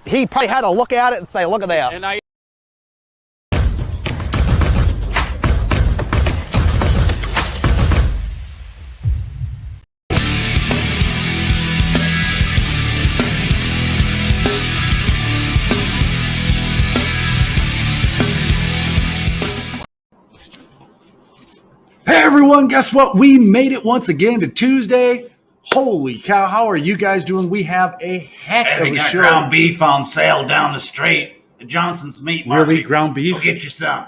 he probably had to look at it and say, look at this. And I Hey everyone, guess what? We made it once again to Tuesday. Holy cow, how are you guys doing? We have a heck of a show. Ground beef on sale down the street at Johnson's Meat Market. Really? Ground beef? Go get you some.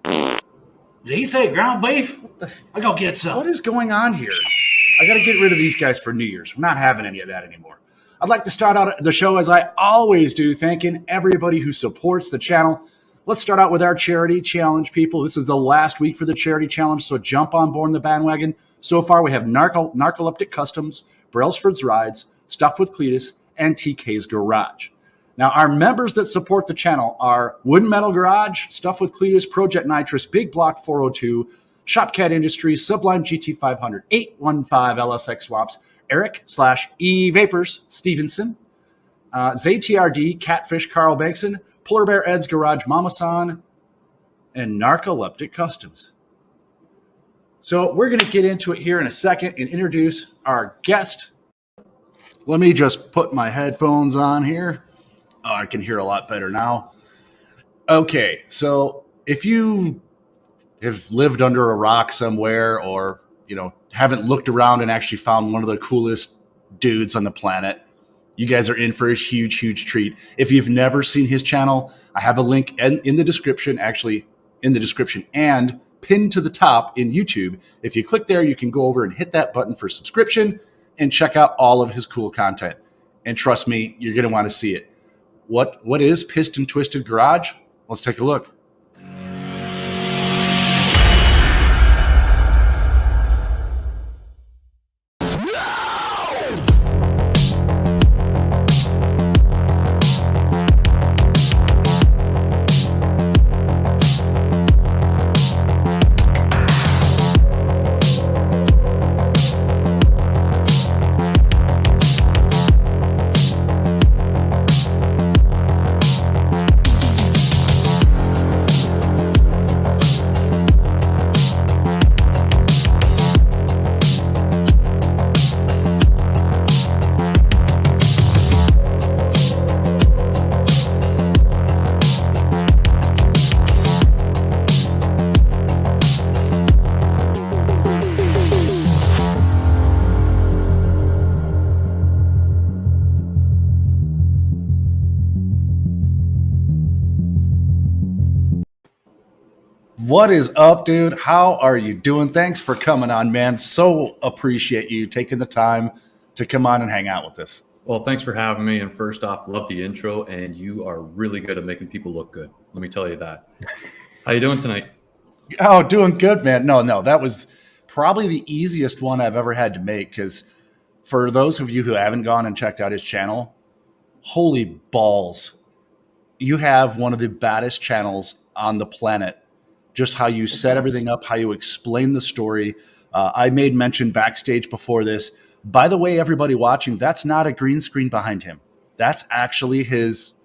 Did he say ground beef? I'll go get some. What is going on here? I got to get rid of these guys for New Year's. We're not having any of that anymore. I'd like to start out the show as I always do, thanking everybody who supports the channel. Let's start out with our charity challenge, people. This is the last week for the charity challenge, so jump on board the bandwagon. So far, we have Narcoleptic Customs, Brailsford's Rides, Stuff with Cletus, and TK's Garage. Now, our members that support the channel are Wooden Metal Garage, Stuff with Cletus, Project Nitrous, Big Block 402, Shopcat Industries, Sublime GT500, 815 LSX Swaps, Eric/E Vapors Stevenson, ZTRD, Catfish Carl Bankson, Polar Bear Ed's Garage Mama San, and Narcoleptic Customs. So we're going to get into it here in a second and introduce our guest. Let me just put my headphones on here. Oh, I can hear a lot better now. Okay, so if you have lived under a rock somewhere or, haven't looked around and actually found one of the coolest dudes on the planet, you guys are in for a huge, huge treat. If you've never seen his channel, I have a link in the description, and pinned to the top in YouTube. If you click there, you can go over and hit that button for subscription and check out all of his cool content. And trust me, you're going to want to see it. What is Pist'N Twisted Garage? Let's take a look. What is up, dude? How are you doing? Thanks for coming on, man. So appreciate you taking the time to come on and hang out with us. Well, thanks for having me. And first off, love the intro, and you are really good at making people look good. Let me tell you that. How you doing tonight? Oh, doing good, man. No, that was probably the easiest one I've ever had to make, because for those of you who haven't gone and checked out his channel, holy balls. You have one of the baddest channels on the planet. Just how you set everything up, how you explain the story. I made mention backstage before this. By the way, everybody watching, that's not a green screen behind him. That's actually his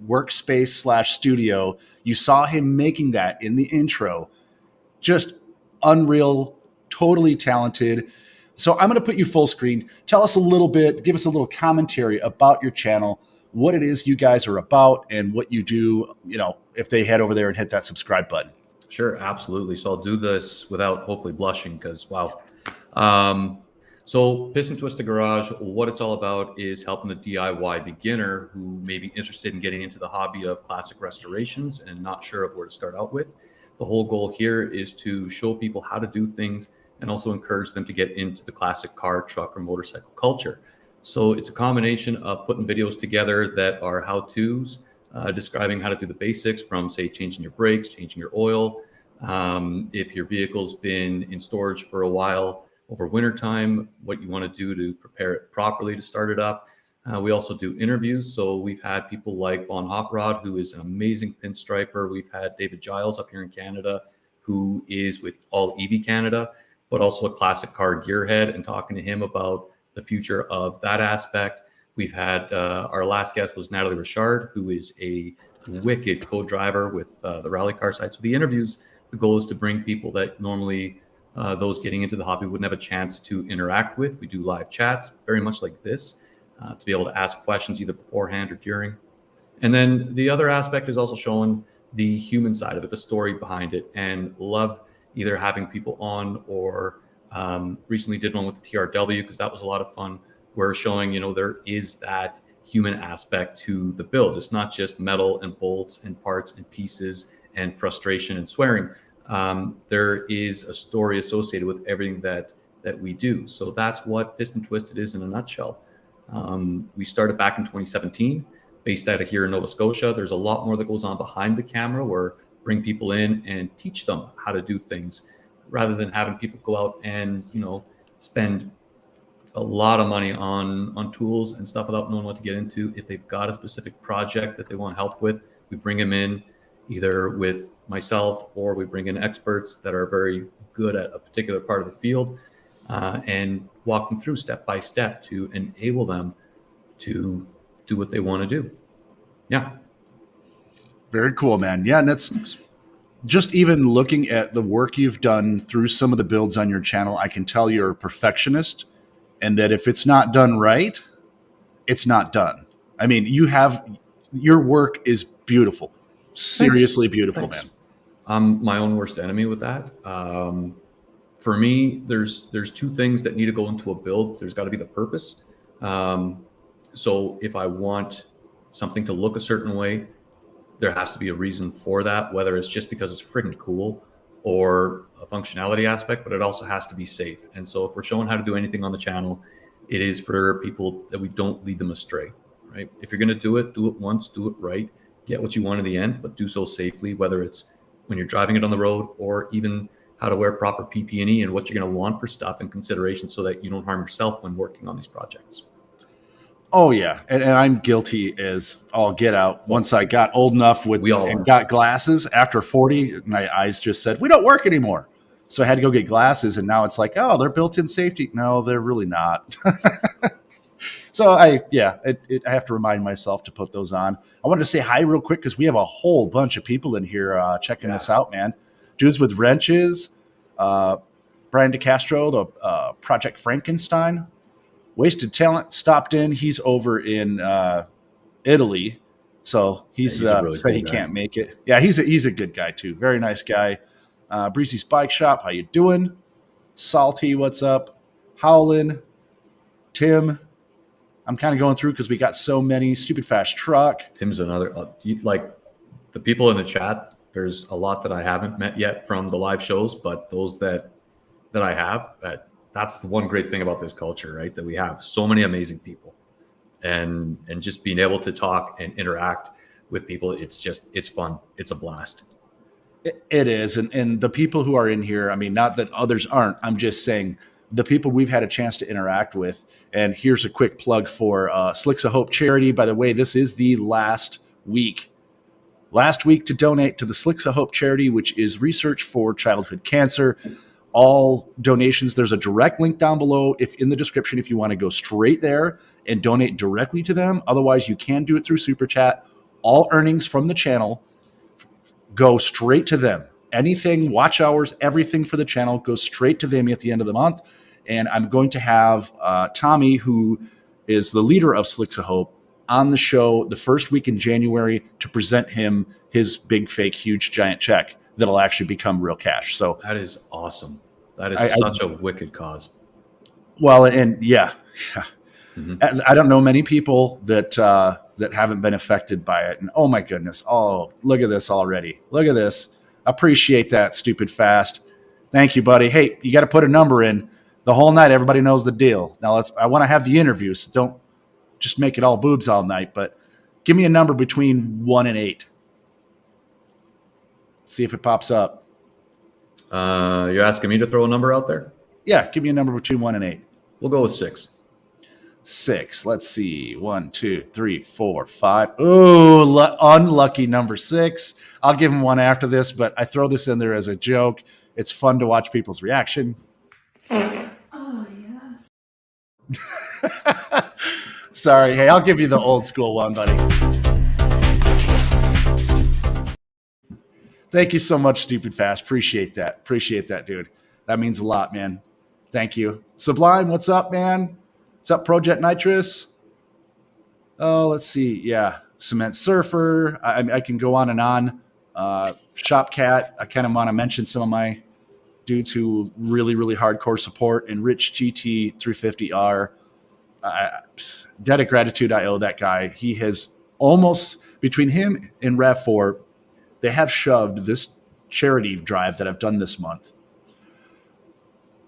workspace/studio. You saw him making that in the intro. Just unreal, totally talented. So I'm going to put you full screen. Tell us a little bit, give us a little commentary about your channel, what it is you guys are about, and what you do, if they head over there and hit that subscribe button. Sure, absolutely. So I'll do this without hopefully blushing because, wow. So Pist'N Twisted Garage, what it's all about is helping the DIY beginner who may be interested in getting into the hobby of classic restorations and not sure of where to start out with. The whole goal here is to show people how to do things and also encourage them to get into the classic car, truck, or motorcycle culture. So it's a combination of putting videos together that are how-tos, describing how to do the basics from, say, changing your brakes, changing your oil. If your vehicle's been in storage for a while over wintertime, what you want to do to prepare it properly to start it up. We also do interviews. So we've had people like Von Hot Rod, who is an amazing pinstriper. We've had David Giles up here in Canada, who is with All EV Canada, but also a classic car gearhead, and talking to him about the future of that aspect. We've had our last guest was Natalie Richard, who is a wicked co-driver with the rally car side. So the interviews, the goal is to bring people that normally those getting into the hobby wouldn't have a chance to interact with. We do live chats, very much like this, to be able to ask questions either beforehand or during. And then the other aspect is also showing the human side of it, the story behind it, and love either having people on or recently did one with the TRW because that was a lot of fun. We're showing, there is that human aspect to the build. It's not just metal and bolts and parts and pieces and frustration and swearing. There is a story associated with everything that we do. So that's what Pist'N Twisted is in a nutshell. We started back in 2017, based out of here in Nova Scotia. There's a lot more that goes on behind the camera where bring people in and teach them how to do things rather than having people go out and, spend a lot of money on tools and stuff without knowing what to get into. If they've got a specific project that they want help with, we bring them in either with myself or we bring in experts that are very good at a particular part of the field and walk them through step by step to enable them to do what they want to do. Yeah. Very cool, man. Yeah, and that's just even looking at the work you've done through some of the builds on your channel, I can tell you're a perfectionist and that if it's not done right, it's not done. I mean, your work is beautiful. Seriously beautiful, Thanks. Man. I'm my own worst enemy with that. For me, there's two things that need to go into a build. There's got to be the purpose. So if I want something to look a certain way, there has to be a reason for that, whether it's just because it's freaking cool or a functionality aspect, but it also has to be safe. And so if we're showing how to do anything on the channel, it is for people that we don't lead them astray, right? If you're going to do it once, do it right, get what you want in the end, but do so safely, whether it's when you're driving it on the road or even how to wear proper PPE and what you're going to want for stuff and consideration so that you don't harm yourself when working on these projects. Oh yeah, and I'm guilty as all get out. Once I got old enough and got glasses after 40, my eyes just said, we don't work anymore. So I had to go get glasses, and now it's like, oh, they're built-in safety. No, they're really not. So I have to remind myself to put those on. I wanted to say hi real quick because we have a whole bunch of people in here checking this out, man. Dudes with wrenches, Brian DeCastro, the Project Frankenstein. Wasted Talent stopped in. He's over in Italy, so he's really said he can't make it. Yeah, he's a good guy too. Very nice guy. Breezy's Bike Shop, how you doing? Salty, what's up? Howlin', Tim. I'm kind of going through because we got so many. Stupid Fast Truck. Tim's another. Like the people in the chat, there's a lot that I haven't met yet from the live shows, but those that I have, that's the one great thing about this culture, right? That we have so many amazing people, and just being able to talk and interact with people, it's fun. It's a blast. It is, and the people who are in here, I mean, not that others aren't. I'm just saying the people we've had a chance to interact with. And here's a quick plug for Slicks of Hope charity. By the way, this is the last week to donate to the Slicks of Hope charity, which is research for childhood cancer. All donations, there's a direct link down below in the description if you want to go straight there and donate directly to them. Otherwise, you can do it through Super Chat. All earnings from the channel go straight to them. Anything, watch hours, everything for the channel goes straight to them at the end of the month. And I'm going to have Tommy, who is the leader of Slicks of Hope, on the show the first week in January to present him his big, fake, huge, giant check that'll actually become real cash. So that is awesome. That is such a wicked cause. Well, and yeah. Mm-hmm. I don't know many people that haven't been affected by it. And oh my goodness. Oh, look at this already. Look at this. Appreciate that, Stupid Fast. Thank you, buddy. Hey, you got to put a number in the whole night. Everybody knows the deal. Now I want to have the interview, so don't just make it all boobs all night, but give me a number between 1 and 8. See if it pops up. You're asking me to throw a number out there? Yeah, give me a number between 1 and 8. We'll go with 6. 6. Let's see. 1, 2, 3, 4, 5. Ooh, unlucky number 6. I'll give him one after this, but I throw this in there as a joke. It's fun to watch people's reaction. Oh, yes. Sorry. Hey, I'll give you the old school one, buddy. Thank you so much, Stupid Fast. Appreciate that, dude. That means a lot, man. Thank you. Sublime, what's up, man? What's up, Project Nitrous? Oh, let's see. Yeah, Cement Surfer. I can go on and on. Shopcat. I kind of want to mention some of my dudes who really, really hardcore support. And Rich GT350R. Debt of gratitude I owe that guy. He has almost, between him and Rev4, they have shoved this charity drive that I've done this month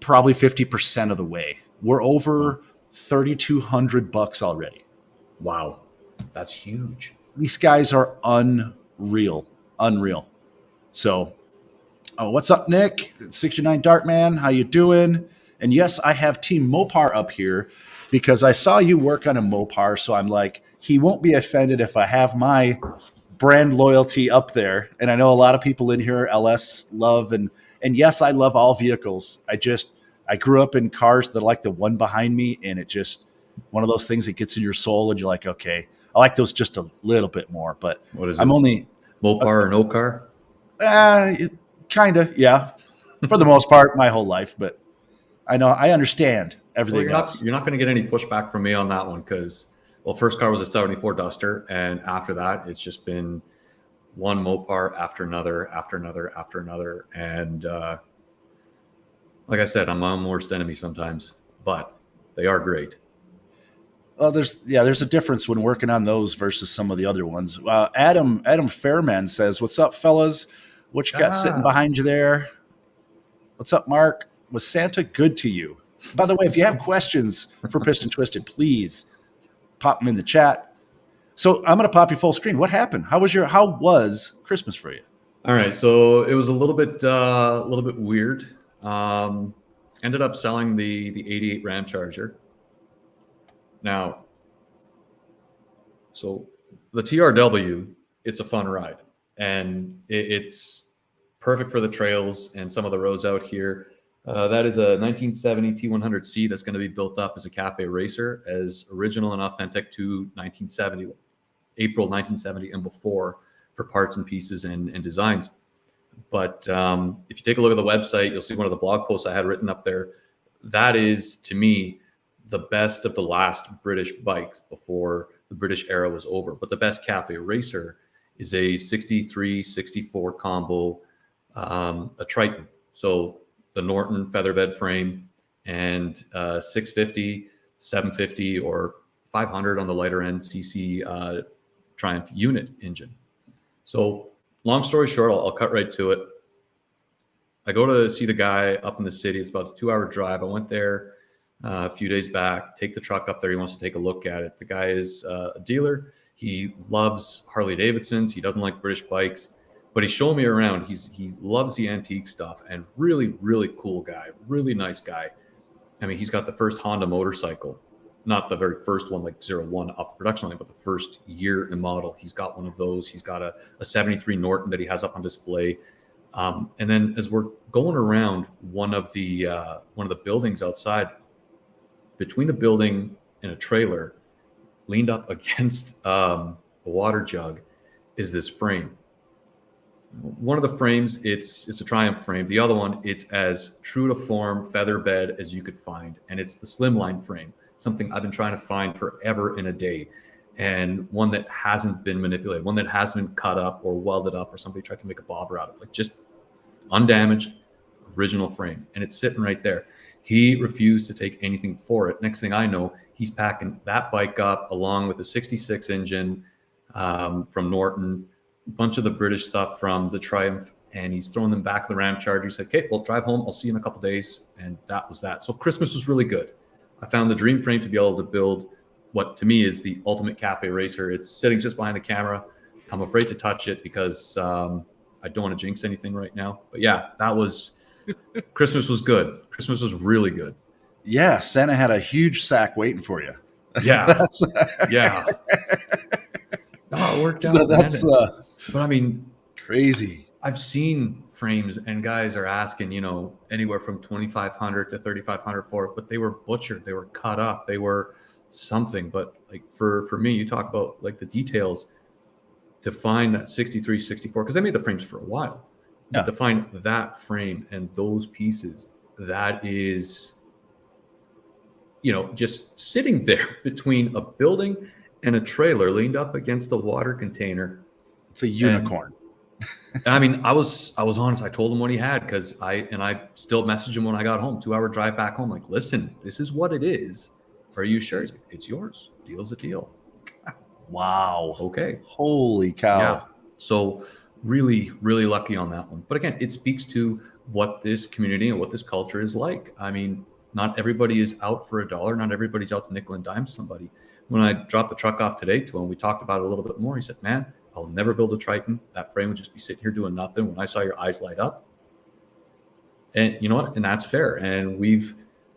probably 50% of the way. We're over $3,200 already. Wow. That's huge. These guys are unreal. So, what's up, Nick? 69 Dartman, how you doing? And yes, I have Team Mopar up here because I saw you work on a Mopar, so I'm like, he won't be offended if I have my brand loyalty up there. And I know a lot of people in here LS love, and yes, I love all vehicles. I grew up in cars that are like the one behind me, and it just one of those things that gets in your soul, and you're like, okay, I like those just a little bit more. But what is it? I'm only Mopar or no car? Kind of, yeah. For the most part, my whole life, but I understand everything else. You're not going to get any pushback from me on that one because, well, first car was a 74 Duster, and after that, it's just been one Mopar after another, and like I said, I'm my own worst enemy sometimes, but they are great. Well, there's a difference when working on those versus some of the other ones. Adam Fairman says, "What's up, fellas? What you got sitting behind you there? What's up, Mark? Was Santa good to you?" By the way, if you have questions for Pist'N Twisted, please pop them in the chat. So I'm going to pop you full screen. What happened? How was Christmas for you? All right, so it was a little bit weird. Ended up selling the 88 Ram Charger. Now, so the TRW, it's a fun ride, and it's perfect for the trails and some of the roads out here. That is a 1970 T100C that's going to be built up as a cafe racer, as original and authentic to 1970, April 1970 and before, for parts and pieces and designs. But if you take a look at the website, you'll see one of the blog posts I had written up there. That is, to me, the best of the last British bikes before the British era was over. But the best cafe racer is a 63-64 combo, a Triton. So the Norton featherbed frame and 650, 750, or 500 on the lighter end CC Triumph unit engine. So long story short, I'll cut right to it. I go to see the guy up in the city. It's about a 2-hour drive. I went there a few days back, take the truck up there. He wants to take a look at it. The guy is a dealer. He loves Harley Davidsons. He doesn't like British bikes, but he's showing me around. He loves the antique stuff, and really, really cool guy, really nice guy. I mean, he's got the first Honda motorcycle, not the very first one, like 01 off the production line, but the first year in model. He's got one of those. He's got a 73 Norton that he has up on display. And then as we're going around one of the buildings outside, between the building and a trailer, leaned up against a water jug, is this frame. One of the frames, it's a Triumph frame. The other one, it's as true to form feather bed as you could find, and it's the slimline frame, something I've been trying to find forever and a day, and one that hasn't been manipulated, one that hasn't been cut up or welded up, or somebody tried to make a bobber out of, like just undamaged original frame, and it's sitting right there. He refused to take anything for it. Next thing I know, he's packing that bike up along with the 66 engine from Norton, a bunch of the British stuff from the Triumph, and he's throwing them back to the Ram Charger. He said, "Okay, well, drive home. I'll see you in a couple of days." And that was that. So Christmas was really good. I found the dream frame to be able to build what to me is the ultimate cafe racer. It's sitting just behind the camera. I'm afraid to touch it because I don't want to jinx anything right now. But yeah, that was Christmas was good. Christmas was really good. Yeah, Santa had a huge sack waiting for you. Yeah, yeah. Oh, it worked out. But I mean, crazy. I've seen frames and guys are asking, anywhere from $2,500 to $3,500 for it, but they were butchered. They were cut up. They were something. But like for me, you talk about like the details to find that 63, 64, because I made the frames for a while. But to find that frame and those pieces, that is, just sitting there between a building and a trailer leaned up against a water container. It's a unicorn. And I mean, I was honest. I told him what he had because I still messaged him when I got home, 2-hour drive back home. Like, listen, this is what it is. Are you sure? He's like, it's yours. Deal's a deal. Wow. Okay. Holy cow. Yeah. So really, really lucky on that one. But again, it speaks to what this community and what this culture is like. I mean, not everybody is out for $1. Not everybody's out to nickel and dime somebody. When I dropped the truck off today to him, we talked about it a little bit more. He said, man, I'll never build a Triton. That frame would just be sitting here doing nothing. When I saw your eyes light up. And you know what? And that's fair. And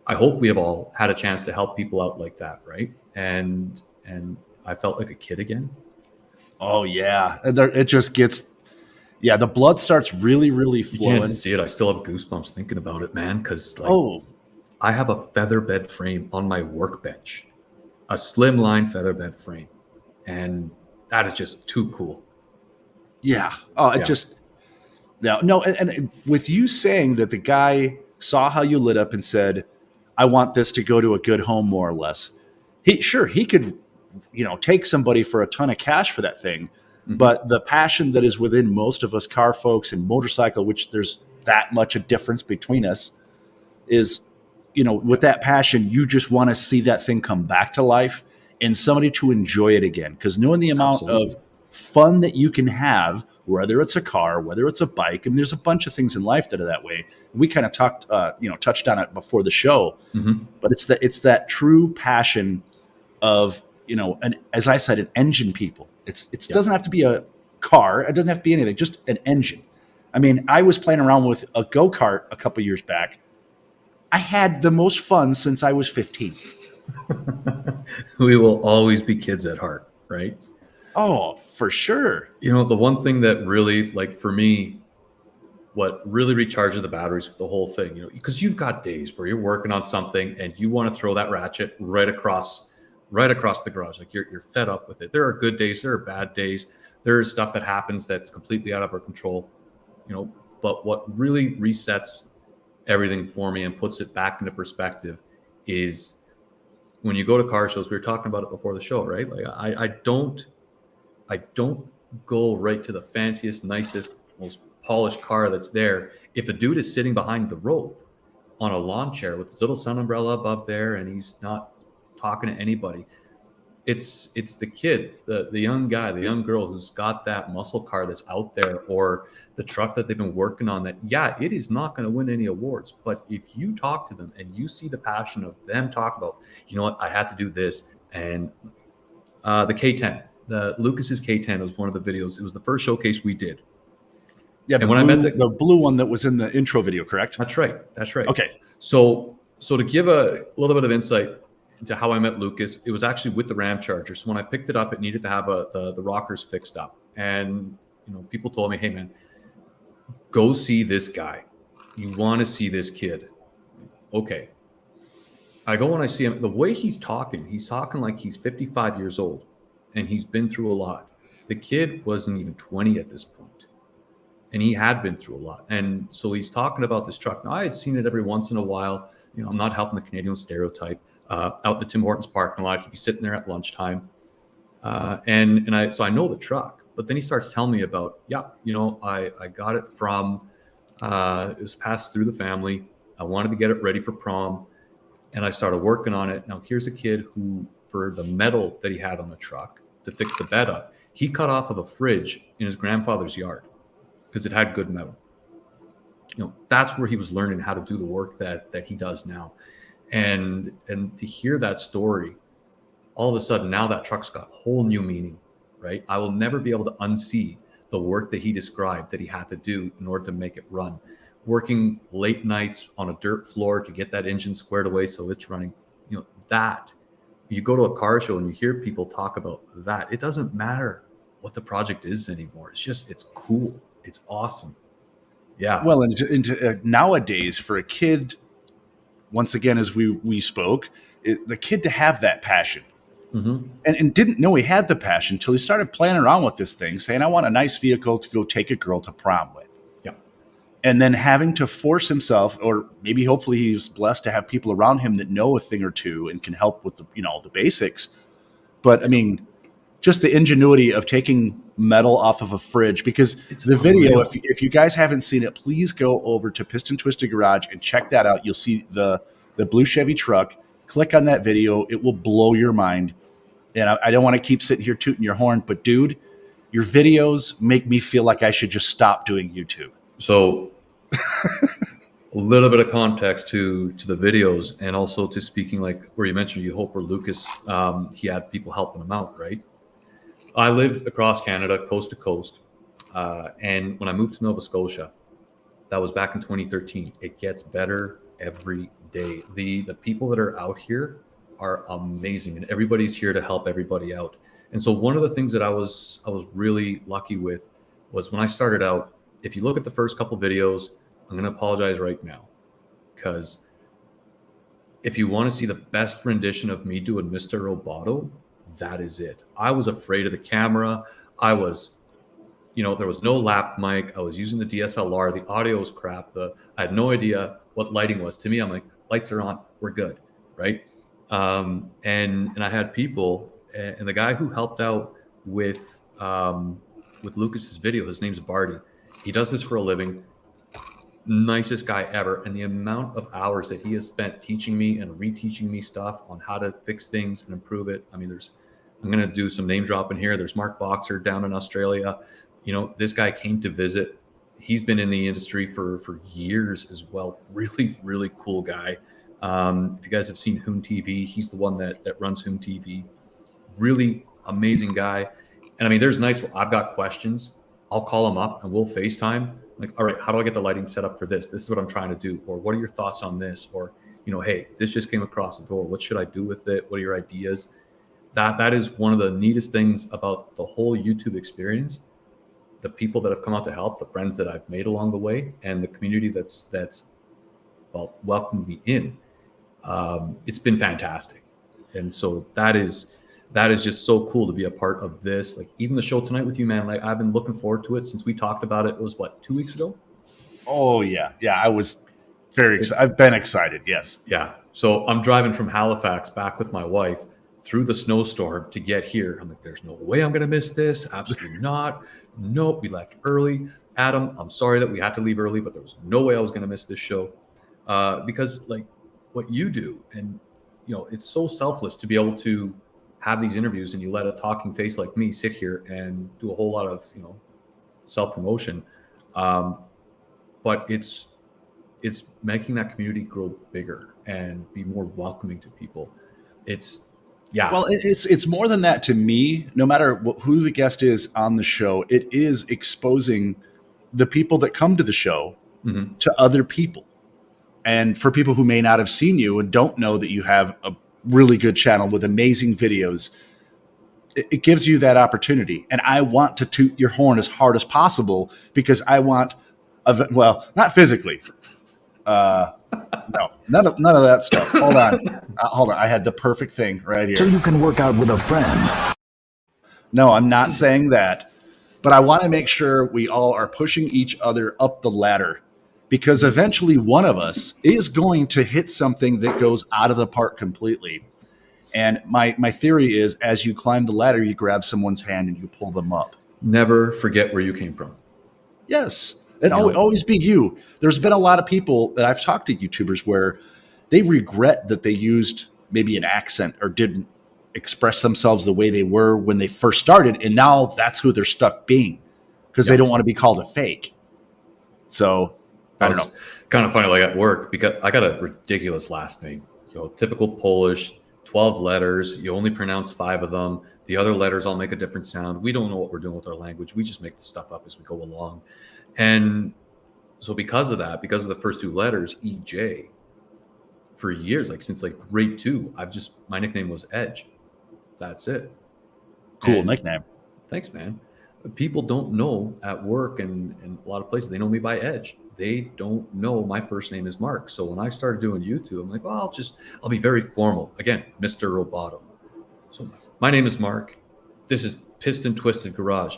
I hope we have all had a chance to help people out like that, right? And I felt like a kid again. Oh, yeah. It just gets, the blood starts really, really flowing. You can't see it. I still have goosebumps thinking about it, man, because I have a feather bed frame on my workbench, a slimline feather bed frame, and that is just too cool. Yeah. Oh, it just no. And with you saying that the guy saw how you lit up and said, "I want this to go to a good home," more or less. He could, take somebody for a ton of cash for that thing, but the passion that is within most of us car folks and motorcycle, which there's that much a difference between us, is, with that passion, you just want to see that thing come back to life and somebody to enjoy it again. Because knowing the amount of fun that you can have, whether it's a car, whether it's a bike, and there's a bunch of things in life that are that way. We kind of touched on it before the show, but it's that true passion of, and as I said, an engine people. It doesn't have to be a car. It doesn't have to be anything, just an engine. I mean, I was playing around with a go-kart a couple years back. I had the most fun since I was 15. We will always be kids at heart, right? Oh, for sure. The one thing that really, like for me, what really recharges the batteries with the whole thing, because you've got days where you're working on something and you want to throw that ratchet right across the garage. Like you're fed up with it. There are good days, there are bad days. There's stuff that happens that's completely out of our control, but what really resets everything for me and puts it back into perspective is when you go to car shows. We were talking about it before the show, right? Like I don't go right to the fanciest, nicest, most polished car that's there if the dude is sitting behind the road on a lawn chair with his little sun umbrella above there and he's not talking to anybody. It's the kid, the young guy, the young girl who's got that muscle car that's out there, or the truck that they've been working on that, it is not going to win any awards. But if you talk to them and you see the passion of them talk about, I had to do this. And the K10, Lucas's K10 was one of the videos. It was the first showcase we did. Yeah, and when I met the blue one that was in the intro video, correct? That's right. Okay. So to give a little bit of insight into how I met Lucas, it was actually with the Ram Charger. So when I picked it up, it needed to have the rockers fixed up. And, people told me, hey, man, go see this guy. You want to see this kid. Okay. I go and I see him. The way he's talking like he's 55 years old and he's been through a lot. The kid wasn't even 20 at this point, and he had been through a lot. And so he's talking about this truck. Now, I had seen it every once in a while. I'm not helping the Canadian stereotype. Out in the Tim Hortons parking lot, he'd be sitting there at lunchtime, and I know the truck. But then he starts telling me about, I got it from, it was passed through the family. I wanted to get it ready for prom, and I started working on it. Now here's a kid who, for the metal that he had on the truck to fix the bed up, he cut off of a fridge in his grandfather's yard because it had good metal. That's where he was learning how to do the work that he does now. And to hear that story, all of a sudden, now that truck's got whole new meaning, right? I will never be able to unsee the work that he described that he had to do in order to make it run. Working late nights on a dirt floor to get that engine squared away so it's running. That you go to a car show and you hear people talk about that. It doesn't matter what the project is anymore. It's cool. It's awesome. Yeah. Well, and nowadays for a kid once again, as we spoke, the kid to have that passion. Mm-hmm. And didn't know he had the passion until he started playing around with this thing, saying, I want a nice vehicle to go take a girl to prom with. Yeah. And then having to force himself, or maybe hopefully he's blessed to have people around him that know a thing or two and can help with the basics. But I mean, just the ingenuity of taking metal off of a fridge, because the video, if you guys haven't seen it, please go over to Piston Twisted Garage and check that out. You'll see the blue Chevy truck. Click on that video. It will blow your mind. And I don't want to keep sitting here tooting your horn, but dude, your videos make me feel like I should just stop doing YouTube. So a little bit of context to the videos, and also to speaking like where you mentioned you hope where Lucas, he had people helping him out, right? I lived across Canada, coast to coast. And when I moved to Nova Scotia, that was back in 2013. It gets better every day. The people that are out here are amazing, and everybody's here to help everybody out. And so one of the things that I was really lucky with was when I started out, if you look at the first couple videos, I'm going to apologize right now, because if you want to see the best rendition of me doing Mr. Roboto, that is it. I was afraid of the camera. I was, there was no lap mic. I was using the DSLR. The audio was crap. I had no idea what lighting was. To me, I'm like, lights are on, we're good, right? And I had people, and the guy who helped out with Lucas's video, his name's Barty. He does this for a living. Nicest guy ever. And the amount of hours that he has spent teaching me and reteaching me stuff on how to fix things and improve it. I mean, I'm going to do some name dropping here. There's Mark Boxer down in Australia. This guy came to visit. He's been in the industry for years as well. Really, really cool guy. If you guys have seen Hoon TV, he's the one that runs Hoon TV. Really amazing guy. And I mean, there's nights where I've got questions. I'll call him up and we'll FaceTime. Like, all right, how do I get the lighting set up for this? This is what I'm trying to do. Or what are your thoughts on this? Or, hey, this just came across the door. What should I do with it? What are your ideas? That is one of the neatest things about the whole YouTube experience. The people that have come out to help, the friends that I've made along the way, and the community that's welcomed me in. It's been fantastic. And so that is just so cool to be a part of this. Like, even the show tonight with you, man, like, I've been looking forward to it since we talked about it. It was 2 weeks ago? Oh yeah. I was very excited. I've been excited. Yes. Yeah. So I'm driving from Halifax back with my wife through the snowstorm to get here. I'm like, there's no way I'm going to miss this. Absolutely not. Nope. We left early. Adam, I'm sorry that we had to leave early, but there was no way I was going to miss this show. Because like what you do, and it's so selfless to be able to have these interviews, and you let a talking face like me sit here and do a whole lot of self-promotion, but it's making that community grow bigger and be more welcoming to people. Well, it's more than that to me. No matter who the guest is on the show, it is exposing the people that come to the show to other people. And for people who may not have seen you and don't know that you have a really good channel with amazing videos, it gives you that opportunity. And I want to toot your horn as hard as possible, because I want, not physically. No, none of that stuff. Hold on. I had the perfect thing right here. So you can work out with a friend. No, I'm not saying that, but I want to make sure we all are pushing each other up the ladder, because eventually one of us is going to hit something that goes out of the park completely. And my theory is, as you climb the ladder, you grab someone's hand and you pull them up. Never forget where you came from. Yes. And always be you. There's been a lot of people that I've talked to, YouTubers, where they regret that they used maybe an accent or didn't express themselves the way they were when they first started. And now that's who they're stuck being, because they don't want to be called a fake. So I don't know. Kind of funny, like at work, because I got a ridiculous last name. Typical Polish, 12 letters. You only pronounce 5 of them. The other letters all make a different sound. We don't know what we're doing with our language. We just make the stuff up as we go along. And so because of that, because of the first 2 letters, EJ, for years, like since like grade 2, my nickname was Edge. That's it. Cool nickname. Thanks, man. people don't know at work and a lot of places, they know me by Edge. They don't know my first name is Mark. So when I started doing YouTube, I'm like, well, I'll be very formal. Again, Mr. Roboto. So my name is Mark. This is Piston Twisted Garage.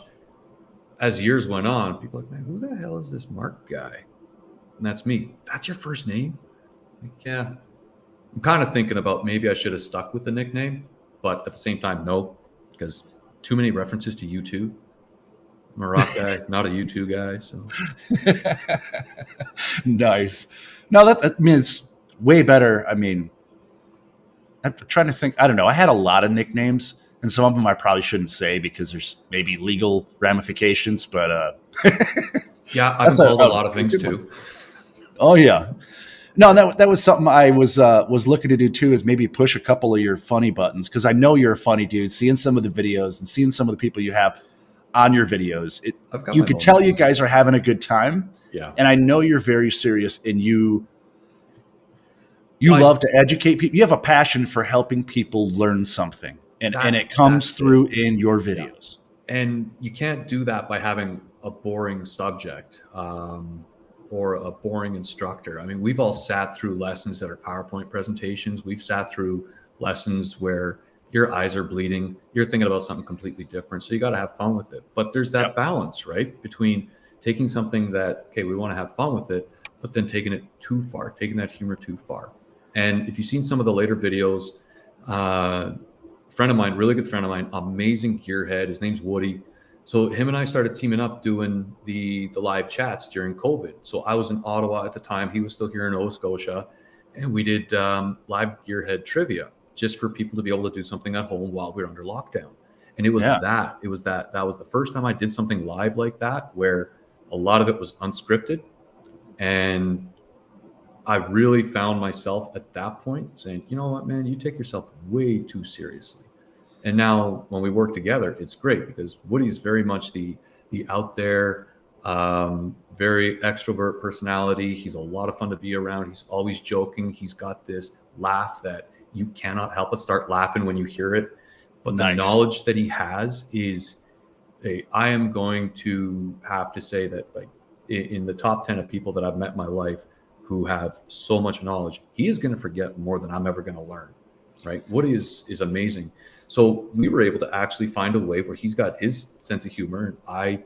As years went on, people are like, man, who the hell is this Mark guy? And that's me. That's your first name? Like, yeah. I'm kind of thinking about maybe I should have stuck with the nickname, but at the same time, no, because too many references to U2. I'm a rock guy, not a U2 guy. So Nice. No, I mean, it's way better. I mean, I'm trying to think. I don't know. I had a lot of nicknames, and some of them I probably shouldn't say because there's maybe legal ramifications. But yeah, I've been called a lot of things too. Oh yeah. No, that was something I was looking to do too, is maybe push a couple of your funny buttons, because I know you're a funny dude. Seeing some of the videos and seeing some of the people you have on your videos, you could tell you guys are having a good time. Yeah, and I know you're very serious, and you love to educate people. You have a passion for helping people learn something, and it comes through in your videos. Yeah. And you can't do that by having a boring subject. Or a boring instructor. I mean, we've all sat through lessons that are PowerPoint presentations. We've sat through lessons where your eyes are bleeding. You're thinking about something completely different. So you got to have fun with it. But there's that balance, right? Between taking something that, okay, we want to have fun with it, but then taking it too far, taking that humor too far. And if you've seen some of the later videos, friend of mine, really good friend of mine, amazing gearhead. His name's Woody. So him and I started teaming up doing the live chats during COVID. So I was in Ottawa at the time. He was still here in Nova Scotia. And we did live gearhead trivia just for people to be able to do something at home while we were under lockdown. And it was that was the first time I did something live like that, where a lot of it was unscripted. And I really found myself at that point saying, you know what, man, you take yourself way too seriously. And now when we work together, it's great because Woody's very much the out there, very extrovert personality. He's a lot of fun to be around. He's always joking. He's got this laugh that you cannot help but start laughing when you hear it. But the knowledge that he has is, I am going to have to say that, like, in the top 10 of people that I've met in my life who have so much knowledge, he is going to forget more than I'm ever going to learn. Right? Woody is amazing. So we were able to actually find a way where he's got his sense of humor, and I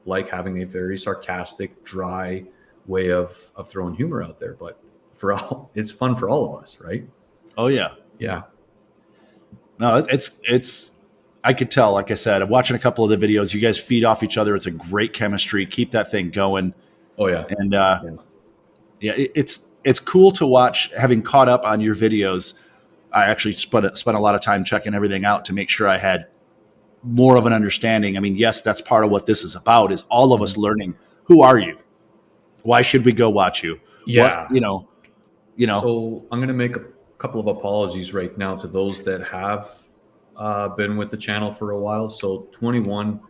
like having a very sarcastic, dry way of throwing humor out there. But it's fun for all of us, right? Oh yeah, yeah. No, it's. I could tell. Like I said, I'm watching a couple of the videos. You guys feed off each other. It's a great chemistry. Keep that thing going. Oh yeah, and it's cool to watch. Having caught up on your videos, I actually spent a lot of time checking everything out to make sure I had more of an understanding. I mean, yes, that's part of what this is about, is all of us learning, who are you? Why should we go watch you? Yeah. What, you know. So I'm going to make a couple of apologies right now to those that have been with the channel for a while. So 21,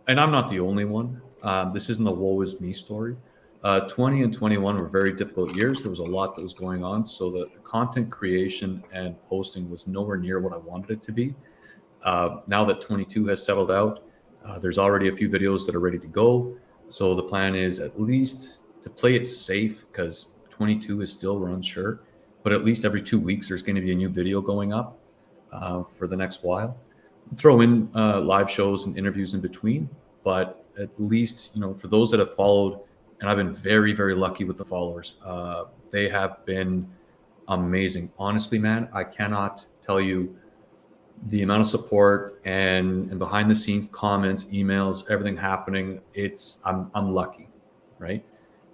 and I'm not the only one. This isn't a woe is me story. 20 and 21 were very difficult years. There was a lot that was going on. So the content creation and posting was nowhere near what I wanted it to be. Now that 22 has settled out, there's already a few videos that are ready to go. So the plan is at least to play it safe, because 22 is still, we're unsure, but at least every 2 weeks, there's going to be a new video going up for the next while. Throw in live shows and interviews in between, but at least, for those that have followed, and I've been very, very lucky with the followers. They have been amazing. Honestly, man, I cannot tell you the amount of support and behind the scenes comments, emails, everything happening. I'm lucky, right?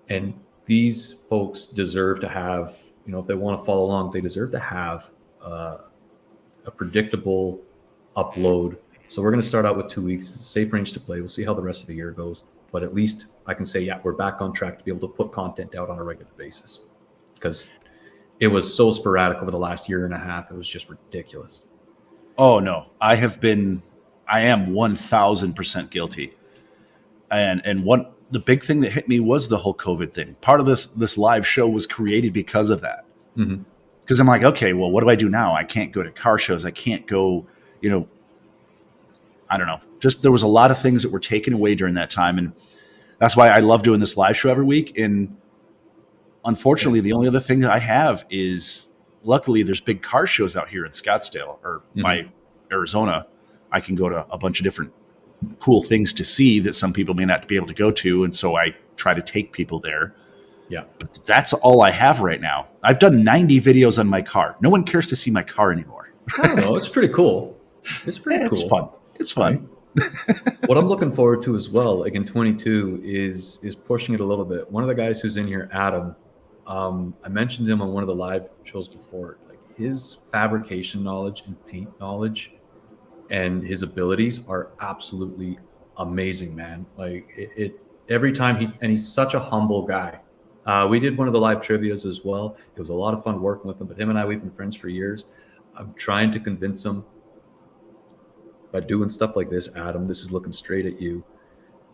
And these folks deserve to have, if they want to follow along, they deserve to have a predictable upload. So we're going to start out with 2 weeks. It's a safe range to play. We'll see how the rest of the year goes. But at least I can say, yeah, we're back on track to be able to put content out on a regular basis, because it was so sporadic over the last year and a half. It was just ridiculous. Oh no, I am 1000% guilty. And the big thing that hit me was the whole COVID thing. Part of this live show was created because of that. Mm-hmm. Because I'm like, okay, well, what do I do now? I can't go to car shows. I can't go, I don't know. Just there was a lot of things that were taken away during that time, and that's why I love doing this live show every week. And unfortunately, the only other thing that I have is, luckily, there's big car shows out here in Scottsdale or by Arizona. I can go to a bunch of different cool things to see that some people may not be able to go to, and so I try to take people there. Yeah. But that's all I have right now. I've done 90 videos on my car. No one cares to see my car anymore. I don't know. It's pretty cool. It's pretty cool. It's fun. It's fun. What I'm looking forward to as well, like in 22, is pushing it a little bit. One of the guys who's in here, Adam, I mentioned him on one of the live shows before. Like his fabrication knowledge and paint knowledge and his abilities are absolutely amazing, man. Like it every time he's such a humble guy. We did one of the live trivias as well. It was a lot of fun working with him, but him and I, we've been friends for years. I'm trying to convince him by doing stuff like this, Adam, this is looking straight at you,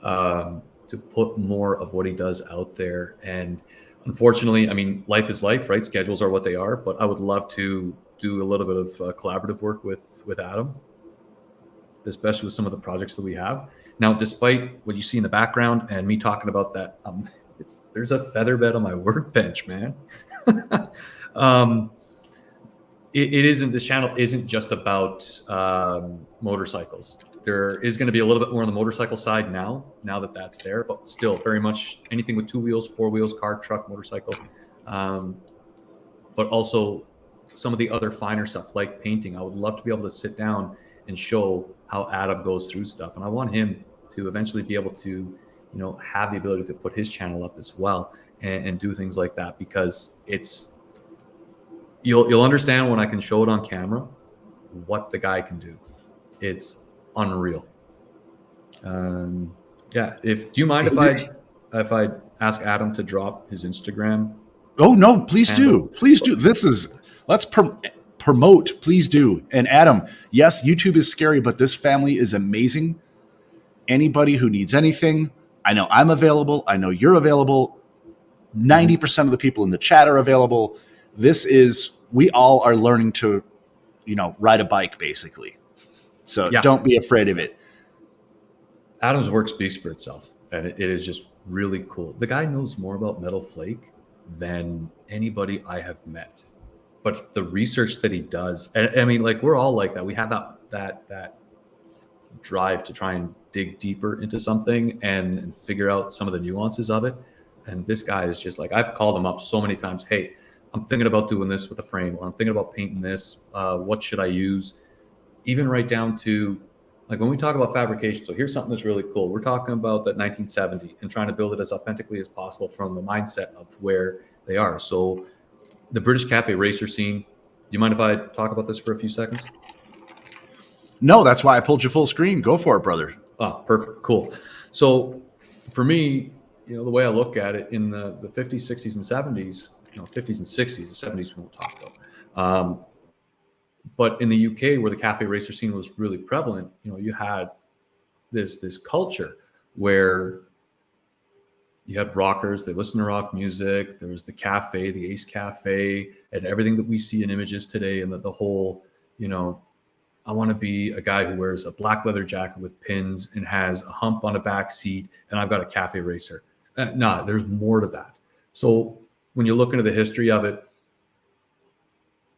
to put more of what he does out there. And unfortunately, I mean, life is life, right? Schedules are what they are, but I would love to do a little bit of collaborative work with Adam, especially with some of the projects that we have. Now, despite what you see in the background and me talking about that, there's a feather bed on my workbench, man. This channel isn't just about motorcycles. There is going to be a little bit more on the motorcycle side now that that's there, but still very much anything with 2 wheels, 4 wheels, car, truck, motorcycle. But also some of the other finer stuff like painting. I would love to be able to sit down and show how Adam goes through stuff. And I want him to eventually be able to, have the ability to put his channel up as well and do things like that, because you'll understand when I can show it on camera what the guy can do. It's unreal. Do you mind if I ask Adam to drop his Instagram? Oh no, please handle? Please do. Let's promote, please do. And Adam, yes, YouTube is scary, but this family is amazing. Anybody who needs anything, I know I'm available. I know you're available. 90% of the people in the chat are available. We all are learning to, ride a bike, basically. So Don't be afraid of it. Adam's work speaks for itself, and it is just really cool. The guy knows more about metal flake than anybody I have met. But the research that he does, I mean, like, we're all like that. We have that drive to try and dig deeper into something and figure out some of the nuances of it. And this guy is just like, I've called him up so many times. Hey, I'm thinking about doing this with a frame, or I'm thinking about painting this. What should I use? Even right down to, like, when we talk about fabrication. So here's something that's really cool. We're talking about that 1970 and trying to build it as authentically as possible from the mindset of where they are. So the British cafe racer scene. Do you mind if I talk about this for a few seconds? No, that's why I pulled you full screen. Go for it, brother. Oh, perfect. Cool. So for me, the way I look at it, in the 50s, 60s, and 70s, 50s and 60s, the 70s we won't talk about. But in the UK, where the cafe racer scene was really prevalent, you had this culture where you had rockers, they listened to rock music. There was the cafe, the Ace Cafe, and everything that we see in images today, and the whole, I want to be a guy who wears a black leather jacket with pins and has a hump on a back seat, and I've got a cafe racer. Nah, there's more to that. So when you look into the history of it,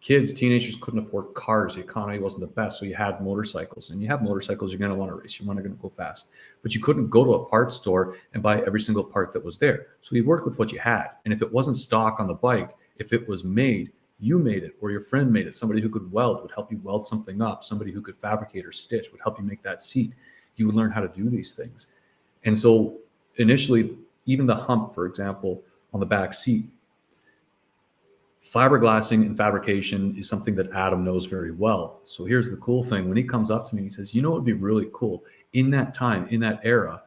teenagers couldn't afford cars. The economy wasn't the best. So you had motorcycles, and you have motorcycles, you're going to want to race. You're going to go fast, but you couldn't go to a parts store and buy every single part that was there. So you worked with what you had. And if it wasn't stock on the bike, if it was made, you made it, or your friend made it. Somebody who could weld would help you weld something up. Somebody who could fabricate or stitch would help you make that seat. You would learn how to do these things. And so initially, even the hump, for example, on the back seat, fiberglassing and fabrication is something that Adam knows very well. So here's the cool thing. When he comes up to me, he says, it would be really cool in that time, in that era,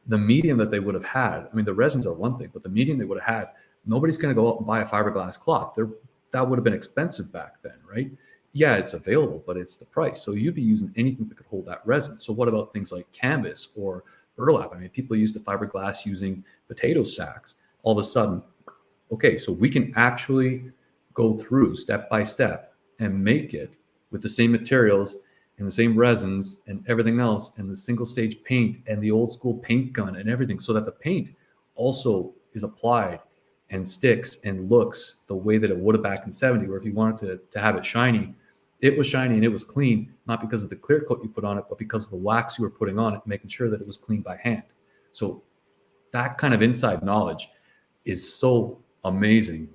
the medium that they would have had. I mean, the resins are one thing, but the medium they would have had, nobody's going to go out and buy a fiberglass cloth. That would have been expensive back then, right? Yeah, it's available, but it's the price. So you'd be using anything that could hold that resin. So what about things like canvas or burlap? I mean, people used to fiberglass using potato sacks. All of a sudden, okay, so we can actually go through step by step and make it with the same materials and the same resins and everything else, and the single stage paint and the old school paint gun and everything, so that the paint also is applied and sticks and looks the way that it would have back in 70, where if you wanted to have it shiny, it was shiny and it was clean, not because of the clear coat you put on it, but because of the wax you were putting on it, making sure that it was clean by hand. So that kind of inside knowledge is so amazing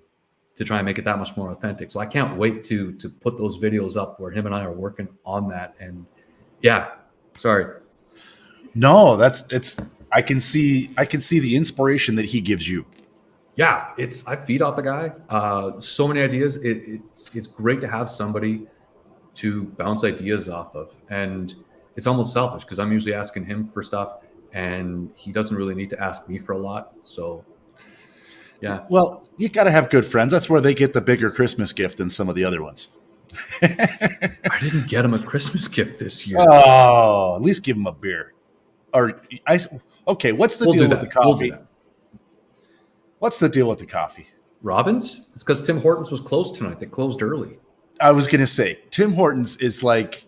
to try and make it that much more authentic. So I can't wait to put those videos up where him and I are working on that. And yeah, sorry. No, I can see the inspiration that he gives you. Yeah, I feed off the guy. So many ideas. It's great to have somebody to bounce ideas off of. And it's almost selfish because I'm usually asking him for stuff and he doesn't really need to ask me for a lot. So yeah. Well, you got to have good friends. That's where they get the bigger Christmas gift than some of the other ones. I didn't get him a Christmas gift this year. Oh, at least give him a beer. Okay, what's the deal with the coffee? What's the deal with the coffee? Robbins? It's because Tim Hortons was closed tonight. They closed early. I was going to say, Tim Hortons is like,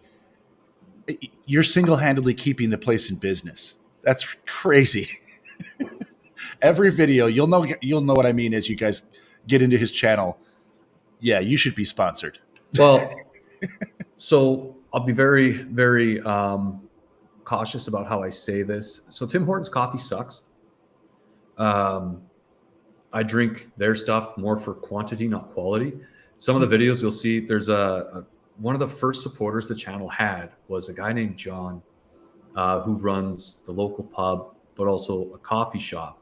you're single-handedly keeping the place in business. That's crazy. Every video, you'll know what I mean as you guys get into his channel. Yeah, you should be sponsored. Well, so I'll be very, very cautious about how I say this. So Tim Hortons coffee sucks. I drink their stuff more for quantity, not quality. Some of the videos you'll see, there's one of the first supporters the channel had was a guy named John, who runs the local pub, but also a coffee shop.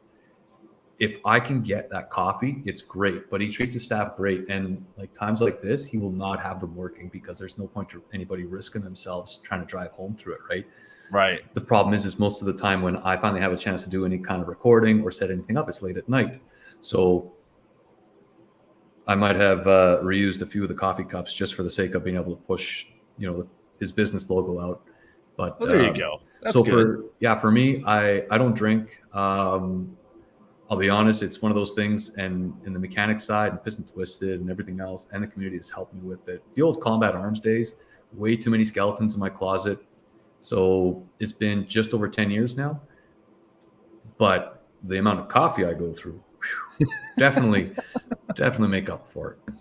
If I can get that coffee, it's great, but he treats his staff great. And like times like this, he will not have them working because there's no point to anybody risking themselves trying to drive home through it, right? Right. The problem is most of the time when I finally have a chance to do any kind of recording or set anything up, it's late at night. So I might have reused a few of the coffee cups just for the sake of being able to push, his business logo out. But well, there you go. That's so good. for me, I don't drink. I'll be honest, it's one of those things, and in the mechanic side and Pist'N Twisted and everything else, and the community has helped me with it. The old Combat Arms days, way too many skeletons in my closet. So it's been just over 10 years now. But the amount of coffee I go through, definitely make up for it.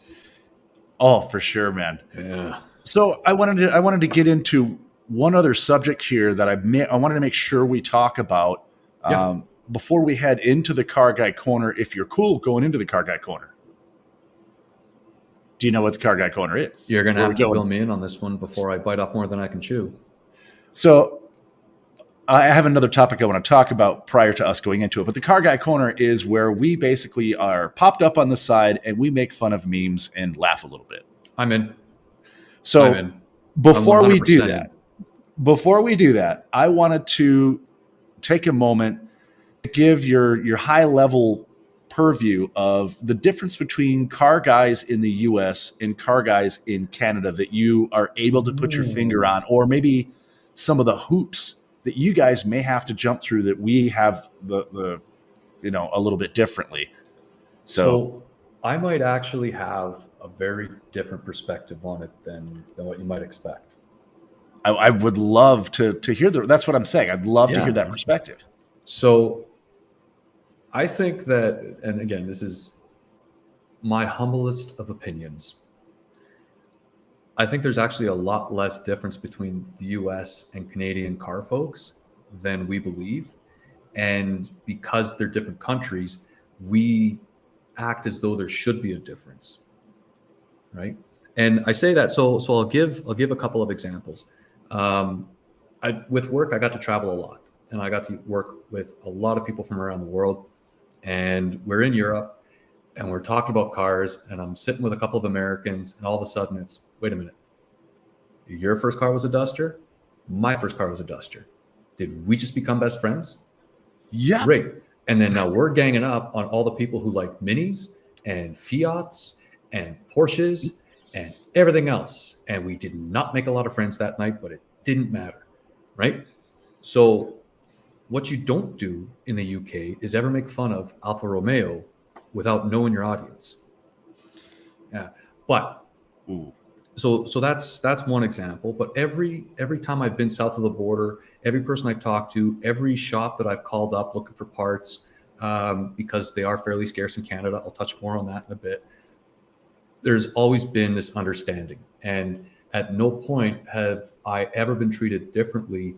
Oh, for sure, man. Yeah. So I wanted to get into one other subject here that I wanted to make sure we talk about before we head into the Car Guy Corner. If you're cool going into the Car Guy Corner, do you know what the Car Guy Corner is? You're gonna have to fill me in on this one before I bite off more than I can chew. So I have another topic I want to talk about prior to us going into it, but the Car Guy Corner is where we basically are popped up on the side and we make fun of memes and laugh a little bit. I'm in. So before we do that, I wanted to take a moment to give your high level purview of the difference between car guys in the US and car guys in Canada that you are able to put your finger on, or maybe some of the hoops that you guys may have to jump through that we have the a little bit differently. So I might actually have a very different perspective on it than what you might expect. I would love to hear that's what I'm saying. I'd love to hear that perspective. So I think that, and again, this is my humblest of opinions, I think there's actually a lot less difference between the US and Canadian car folks than we believe. And because they're different countries, we act as though there should be a difference, right? And I say that, so I'll give a couple of examples. With work, I got to travel a lot, and I got to work with a lot of people from around the world. And we're in Europe, and we're talking about cars, and I'm sitting with a couple of Americans, and all of a sudden it's, wait a minute, your first car was a Duster? My first car was a Duster. Did we just become best friends? Yeah. Great. And then now we're ganging up on all the people who like Minis and Fiats and Porsches and everything else. And we did not make a lot of friends that night, but it didn't matter, right? So what you don't do in the UK is ever make fun of Alfa Romeo without knowing your audience. Yeah. But So that's one example. But every time I've been south of the border, every person I've talked to, every shop that I've called up looking for parts, because they are fairly scarce in Canada. I'll touch more on that in a bit. There's always been this understanding, and at no point have I ever been treated differently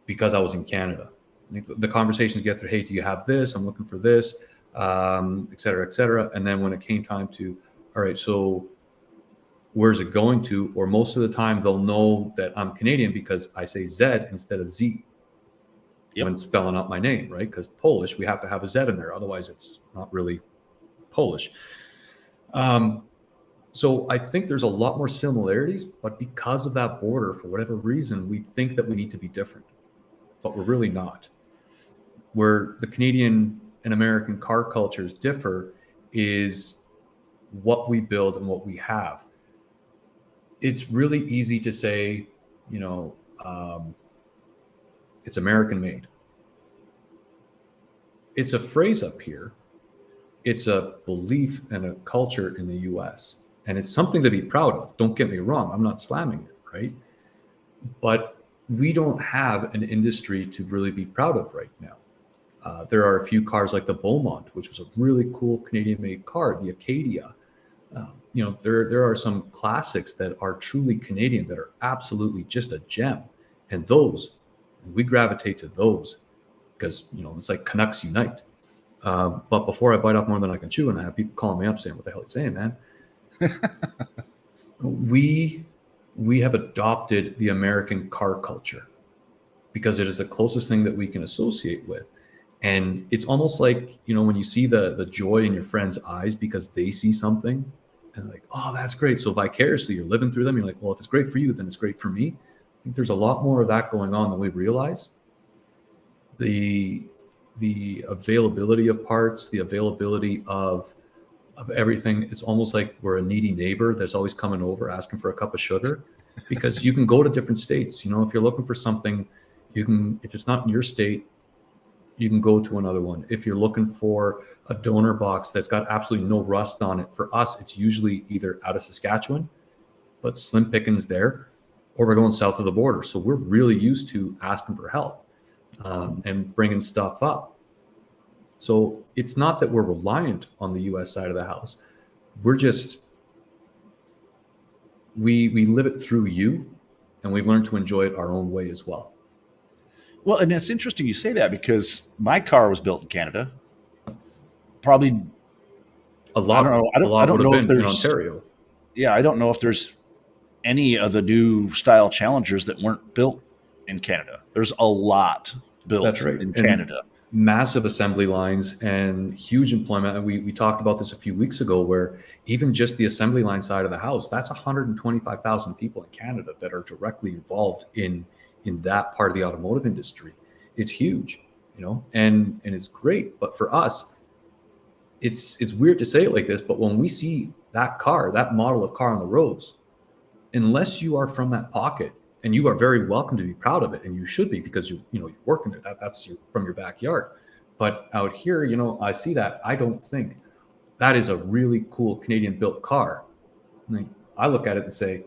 because I was in Canada. Like the conversations get there, hey, do you have this? I'm looking for this, et cetera, et cetera. And then when it came time to, all right, so where's it going to? Or most of the time they'll know that I'm Canadian because I say Z instead of Z when spelling out my name, right? Because Polish, we have to have a Z in there. Otherwise it's not really Polish. So I think there's a lot more similarities, but because of that border, for whatever reason, we think that we need to be different, but we're really not. Where the Canadian and American car cultures differ is what we build and what we have. It's really easy to say, it's American made. It's a phrase up here. It's a belief and a culture in the US. And it's something to be proud of. Don't get me wrong. I'm not slamming it, right? But we don't have an industry to really be proud of right now. There are a few cars like the Beaumont, which was a really cool Canadian-made car, the Acadia. There are some classics that are truly Canadian that are absolutely just a gem. And those, we gravitate to those because, it's like Canucks unite. But before I bite off more than I can chew, and I have people calling me up saying, what the hell are you saying, man? We have adopted the American car culture because it is the closest thing that we can associate with. And it's almost like, when you see the joy in your friend's eyes because they see something and like, oh, that's great. So vicariously you're living through them. You're like, well, if it's great for you, then it's great for me. I think there's a lot more of that going on than we realize. The availability of parts, the availability of everything. It's almost like we're a needy neighbor that's always coming over asking for a cup of sugar, because you can go to different states. If you're looking for something, you can, if it's not in your state, you can go to another one. If you're looking for a donor box that's got absolutely no rust on it, for us, it's usually either out of Saskatchewan, but slim pickings there, or we're going south of the border. So we're really used to asking for help and bringing stuff up. So it's not that we're reliant on the US side of the house. We're just, we live it through you, and we've learned to enjoy it our own way as well. Well, and it's interesting you say that because my car was built in Canada. Probably a lot. I don't know if there's in Ontario. Yeah, I don't know if there's any of the new style Challengers that weren't built in Canada. There's a lot built in Canada. Massive assembly lines and huge employment. And we talked about this a few weeks ago, where even just the assembly line side of the house, that's 125,000 people in Canada that are directly involved in that part of the automotive industry. It's huge, and it's great. But for us, it's weird to say it like this, but when we see that car, that model of car on the roads, unless you are from that pocket, and you are very welcome to be proud of it, and you should be, because you're working it. That's from your backyard. But out here, I see that. I don't think that is a really cool Canadian built car. I look at it and say,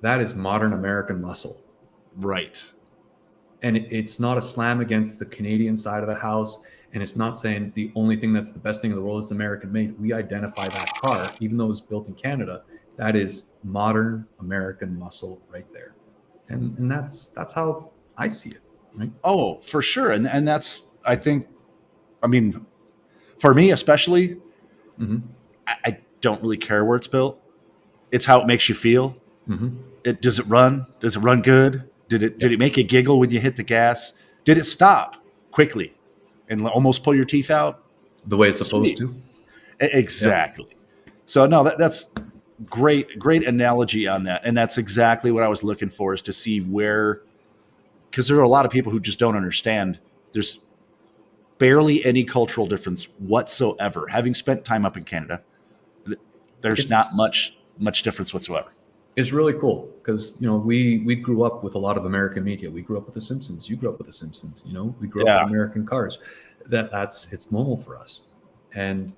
that is modern American muscle. Right. And it's not a slam against the Canadian side of the house. And it's not saying the only thing that's the best thing in the world is American made. We identify that car, even though it's built in Canada, that is modern American muscle right there. And that's how I see it. Right? Oh, for sure. And that's, I think, for me especially, I don't really care where it's built. It's how it makes you feel. Does it run? Does it run good? Did it make you giggle when you hit the gas? Did it stop quickly and almost pull your teeth out? The way it's supposed to. Exactly. Yeah. So no, that's great analogy on that. And that's exactly what I was looking for, is to see where, because there are a lot of people who just don't understand. There's barely any cultural difference whatsoever. Having spent time up in Canada, there's not much difference whatsoever. It's really cool because, we grew up with a lot of American media. We grew up with The Simpsons. You grew up with The Simpsons. We grew up with American cars. It's normal for us. And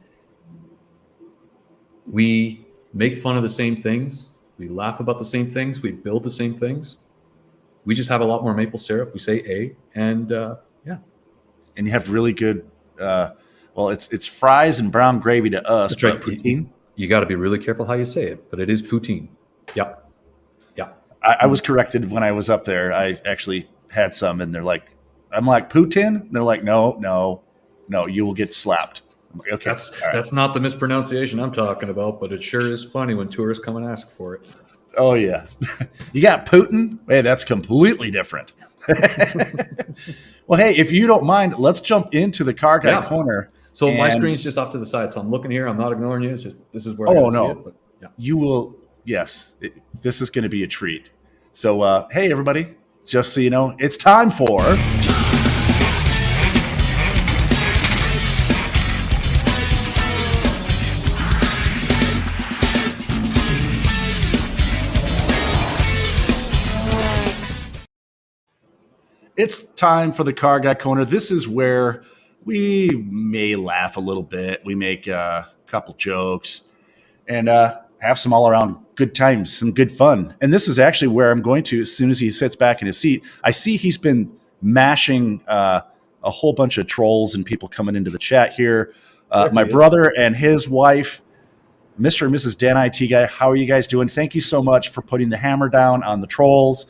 we make fun of the same things. We laugh about the same things. We build the same things. We just have a lot more maple syrup. We say A, and yeah. And you have really good. Well, it's fries and brown gravy to us. That's right. Poutine. You got to be really careful how you say it, but it is poutine. Yeah. I was corrected when I was up there. I actually had some, and they're like, I'm like, Pist'N? And they're like, no, you will get slapped. I'm like, okay. That's not the mispronunciation I'm talking about, but it sure is funny when tourists come and ask for it. Oh, yeah. You got Putin? Hey, that's completely different. Well, hey, if you don't mind, let's jump into the car guy corner. So my screen's just off to the side, so I'm looking here. I'm not ignoring you. It's just this is where I see it. But yeah. You will, yes. This is going to be a treat. So, hey, everybody, just so you know, it's time for... It's time for the Car Guy Corner. This is where we may laugh a little bit. We make a couple jokes and have some all-around good times, some good fun. And this is actually where I'm going to, as soon as he sits back in his seat, I see he's been mashing a whole bunch of trolls and people coming into the chat here. My brother and his wife, Mr. and Mrs. Dan IT Guy, how are you guys doing? Thank you so much for putting the hammer down on the trolls.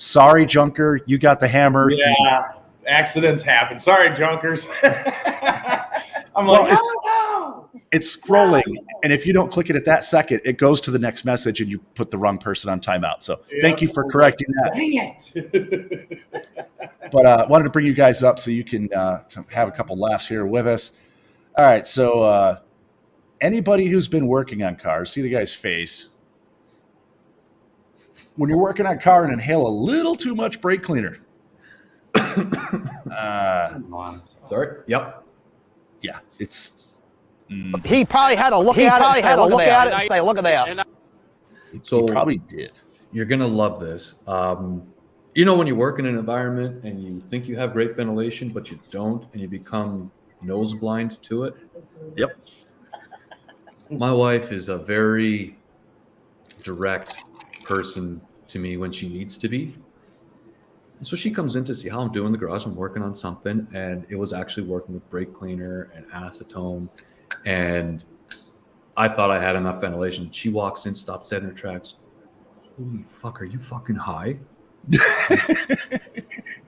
Sorry, Junker, you got the hammer. Yeah, accidents happen. Sorry, Junkers. I'm like, no. It's scrolling, and if you don't click it at that second, it goes to the next message, and you put the wrong person on timeout. So thank you for correcting that. Dang it. But wanted to bring you guys up so you can have a couple laughs here with us. All right, so anybody who's been working on cars, see the guy's face. When you're working on a car and inhale a little too much brake cleaner. Sorry. Yep. Yeah, it's. He probably had to look at it and say, look at that. So he probably did. You're gonna love this. You know, when you work in an environment and you think you have great ventilation, but you don't, and you become nose blind to it. Yep. My wife is a very direct person to me when she needs to be. And so she comes in to see how I'm doing in the garage. I'm working on something, and it was actually working with brake cleaner and acetone. And I thought I had enough ventilation. She walks in, stops dead in her tracks. Holy fuck, are you fucking high?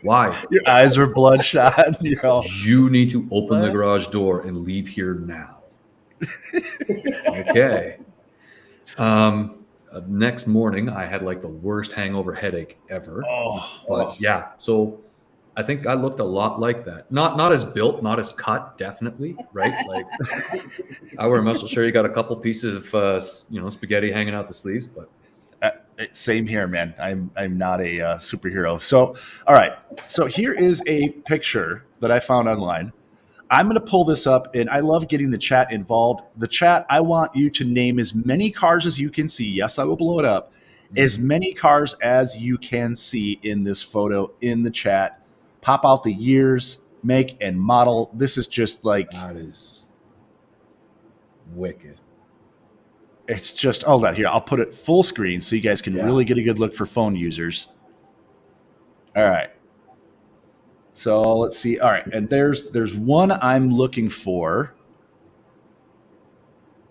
Why? Your eyes are bloodshot. You need to open the garage door and leave here now. Okay. Next morning, I had like the worst hangover headache ever. But yeah, so I think I looked a lot like that. Not as built, not as cut, definitely, right? Like I wear muscle shirt. You got a couple pieces of spaghetti hanging out the sleeves, but same here, man. I'm not a superhero. So all right, so here is a picture that I found online. I'm going to pull this up, and I love getting the chat involved. The chat, I want you to name as many cars as you can see. Yes, I will blow it up. As many cars as you can see in this photo in the chat. Pop out the years, make, and model. This is just like... That is wicked. It's just... Hold on here. I'll put it full screen so you guys can really get a good look for phone users. All right. So let's see. All right, and there's one I'm looking for.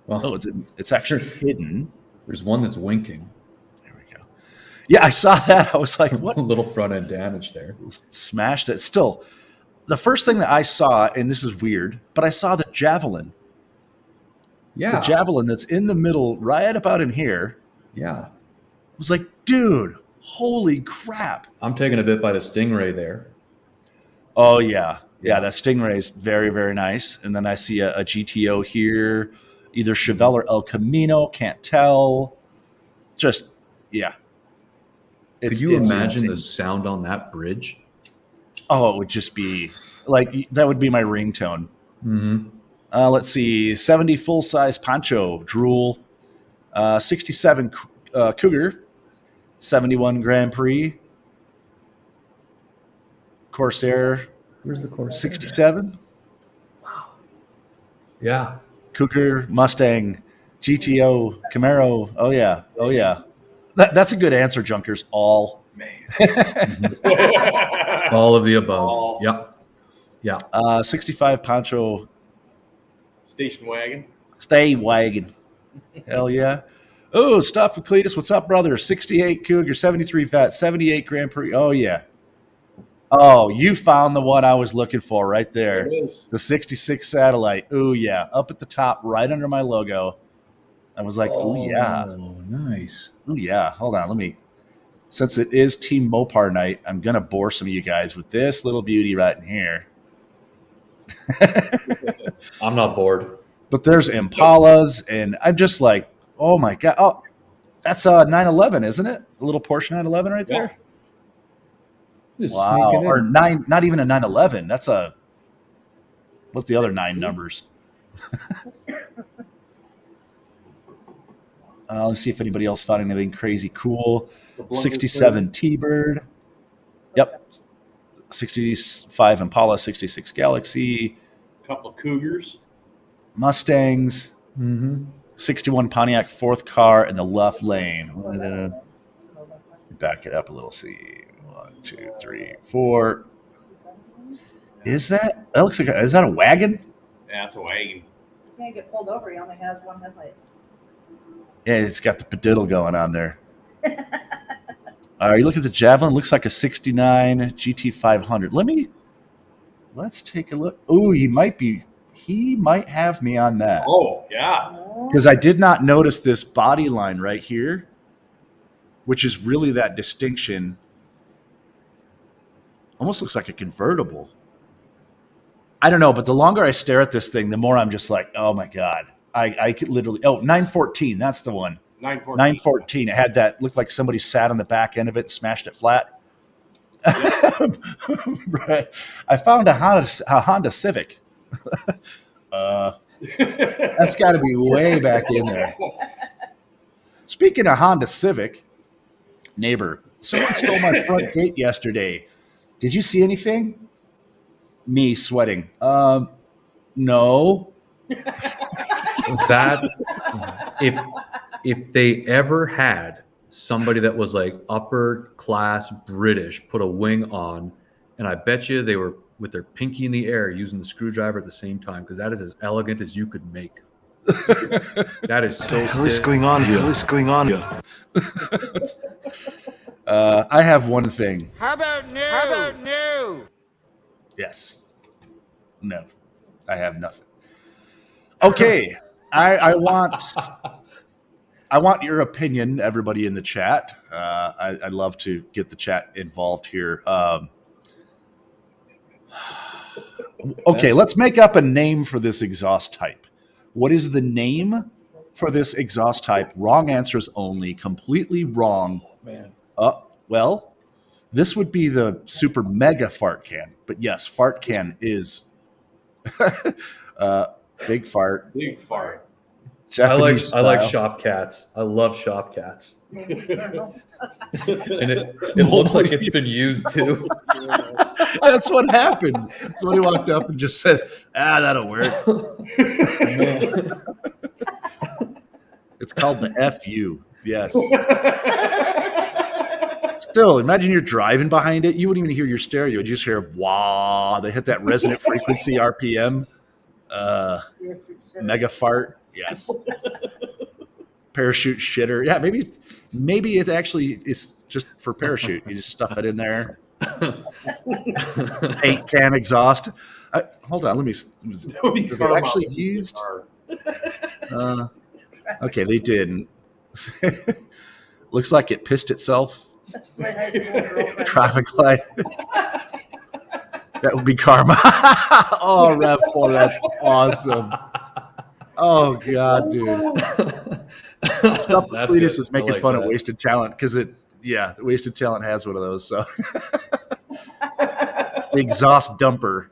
Well, it's actually hidden. There's one that's winking. There we go. Yeah, I saw that. I was like, what? A little front end damage there. Smashed it. Still, the first thing that I saw, and this is weird, but I saw the Javelin. Yeah. The Javelin that's in the middle, right about in here. Yeah. I was like, dude, holy crap. I'm taking a bit by the Stingray there. Oh, yeah. Yeah, that Stingray is very, very nice. And then I see a GTO here, either Chevelle or El Camino, can't tell. Just, yeah. Could you imagine the sound on that bridge? Oh, it would just be, like, that would be my ringtone. Mm-hmm. Let's see, 70 full-size Poncho, Drool, 67 Cougar, 71 Grand Prix, Corsair. Where's the Corsair? 67. Wow. Yeah. Cougar, Mustang, GTO, Camaro. Oh yeah. That's a good answer, Junkers. All. All of the above. All. Yep. Yeah. 65 Poncho Station wagon. Stay Wagon. Hell yeah. Oh, Stuff and Cletus. What's up, brother? 68 Cougar, 73 Vet, 78 Grand Prix. Oh, yeah. Oh, you found the one I was looking for right there. It is. The 66 Satellite. Oh, yeah. Up at the top, right under my logo. I was like, oh, yeah. Nice. Oh, yeah. Hold on. Let me. Since it is Team Mopar night, I'm going to bore some of you guys with this little beauty right in here. I'm not bored. But there's Impalas, and I'm just like, oh, my God. Oh, that's a 911, isn't it? A little Porsche 911 right there? Just Wow. sneaking in. Or not even a 911. That's a, what's the other 9 numbers? Let's see if anybody else found anything crazy cool. 67 T-Bird. Yep. 65 Impala, 66 Galaxy. Couple of Cougars. Mustangs. 61 Pontiac, fourth car in the left lane. Back it up a little. See. 1, 2, 3, 4. Is that looks like is that a wagon? Yeah, it's a wagon. He's gonna get pulled over. He only has one headlight. Yeah, it's got the padiddle going on there. You look at the Javelin. Looks like a 69 GT500. Let's take a look. Oh, he might have me on that. Oh, yeah. Because I did not notice this body line right here, which is really that distinction. Almost looks like a convertible. I don't know, but the longer I stare at this thing, the more I'm just like, oh my God. I could literally, 914, that's the one. 914. 914. It had that, looked like somebody sat on the back end of it and smashed it flat. Right. I found a Honda Civic. That's got to be way back in there. Speaking of Honda Civic, neighbor, someone stole my front gate yesterday. Did you see anything? Me sweating. No. That if they ever had somebody that was like upper class British put a wing on, and I bet you they were with their pinky in the air using the screwdriver at the same time, because that is as elegant as you could make. That is so What's going on here? What's going on here? I have one thing. How about new? Yes. No. I have nothing. Okay. I want your opinion, everybody in the chat. I'd love to get the chat involved here. Okay, let's make up a name for this exhaust type. What is the name for this exhaust type? Wrong answers only. Completely wrong. man. Well, this would be the super mega fart can. But yes, fart can is big fart. Big fart. Japanese I like style. shop cats. I love shop cats. Maybe eternal. And it looks like it's been used too. That's what happened. Somebody walked up and just said, that'll work. It's called the FU. Yes. Still, imagine you're driving behind it. You wouldn't even hear your stereo. You just hear, wah. They hit that resonant frequency RPM. Mega fart. Yes. Parachute shitter. Yeah, maybe it actually is just for parachute. You just stuff it in there. Paint can exhaust. Hold on, let me. Did they actually used? Okay, they didn't. Looks like it pissed itself. My high school girlfriend. Traffic light. That would be karma. Oh, Rev4, that's awesome. Oh God, dude. Stuff That's Cletus good. is making I like fun of that. Wasted Talent because Wasted Talent has one of those. So the exhaust dumper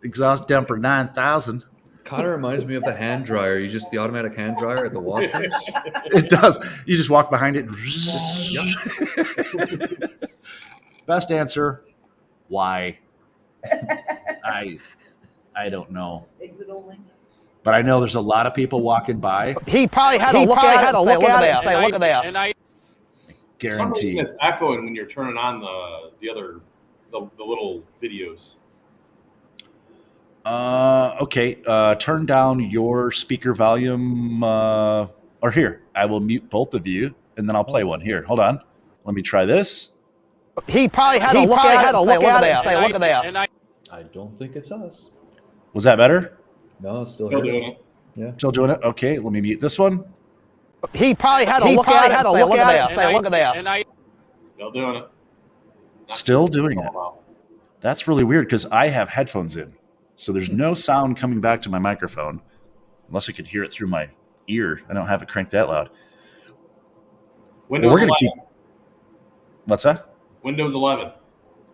9000. Kind of reminds me of the hand dryer. You just the automatic hand dryer at the washrooms. It does. You just walk behind it. Best answer. Why? I don't know. Exit only. But I know there's a lot of people walking by. He probably had to look at it and say, look at that. For some reason, Guaranteed. it's echoing when you're turning on the little videos. Okay. Turn down your speaker volume. Or here, I will mute both of you, and then I'll play one. Here, hold on. Let me try this. He probably had to look at it and say, look at that. Say, look at that. I don't think it's us. Was that better? No, it's still Still here. doing it. Yeah. Still doing it? Okay, let me mute this one. He probably had to look at it and say, look at that. Say, look at that. Still doing it. Still doing it. Wow. That's really weird because I have headphones in. So there's no sound coming back to my microphone unless I could hear it through my ear. I don't have it cranked that loud. Windows We're going 11. to keep. What's that? Windows 11.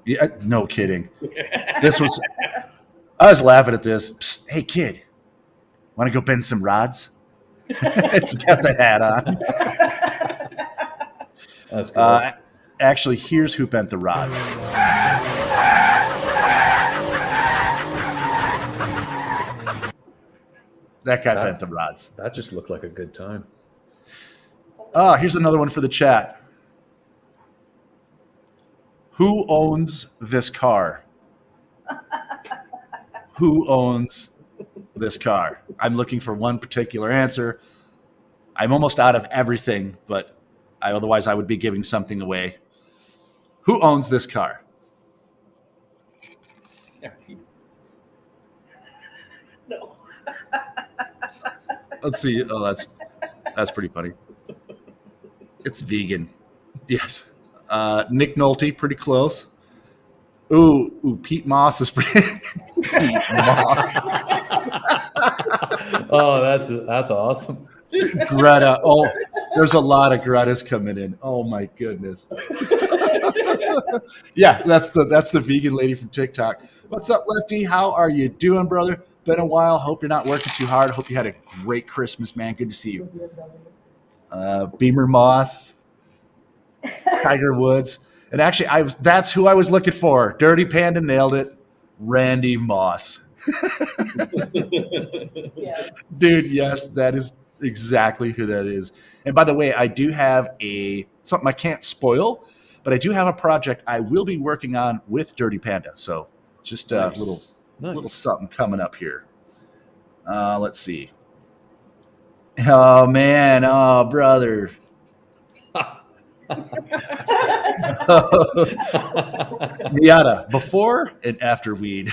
Yeah, no kidding. This was. I was laughing at this. Psst, hey, kid, want to go bend some rods? It's got the hat on. That's cool. Actually, here's who bent the rods. That guy bent the rods. That just looked like a good time. Oh, here's another one for the chat. Who owns this car? Who owns this car? I'm looking for one particular answer. I'm almost out of everything, but otherwise I would be giving something away. Who owns this car? No. Let's see. Oh, that's pretty funny. It's vegan. Yes. Nick Nolte, pretty close. Ooh, Pete Moss is pretty. Pete Moss. Oh, that's awesome. Greta. Oh, there's a lot of Gretas coming in. Oh my goodness. Yeah, that's the vegan lady from TikTok. What's up, Lefty? How are you doing, brother? Been a while. Hope you're not working too hard. Hope you had a great Christmas, man. Good to see you. Beamer Moss, Tiger Woods, and actually, that's who I was looking for. Dirty Panda nailed it. Randy Moss. Yes. Dude, yes, that is exactly who that is. And by the way, I do have something I can't spoil, but I do have a project I will be working on with Dirty Panda. So just a Nice. little something coming up here. Let's see. Oh man, oh brother. Miata, before and after weed.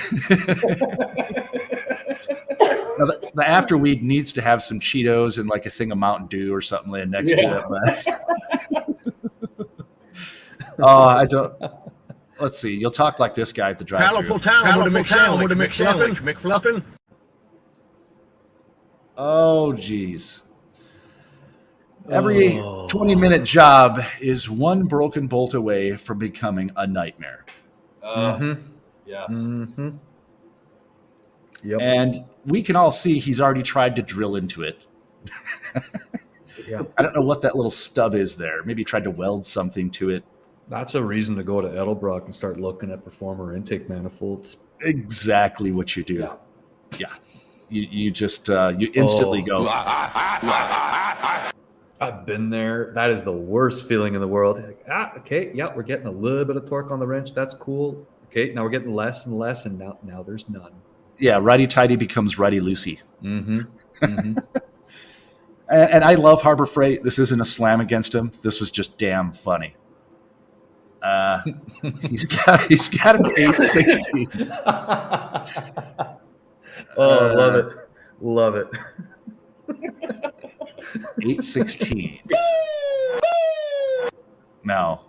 Now, the after weed needs to have some Cheetos and like a thing of Mountain Dew or something laying next to it. But I don't. Let's see. You'll talk like this guy at the drive-thru. Town with a McFluffin. Oh, geez. Every 20-minute job is one broken bolt away from becoming a nightmare. Yes. Mm-hmm. Yep. And we can all see he's already tried to drill into it. Yeah. I don't know what that little stub is there. Maybe he tried to weld something to it. That's a reason to go to Edelbrock and start looking at performer intake manifolds. Exactly what you do. Yeah. You just you instantly go. I've been there. That is the worst feeling in the world. Like, okay, yeah, we're getting a little bit of torque on the wrench. That's cool. Okay, now we're getting less and less, and now there's none. Yeah, righty tighty becomes righty loosey. Mm-hmm. Mm-hmm. And I love Harbor Freight. This isn't a slam against him. This was just damn funny. He's got an 860. Oh, love it. 816s. No.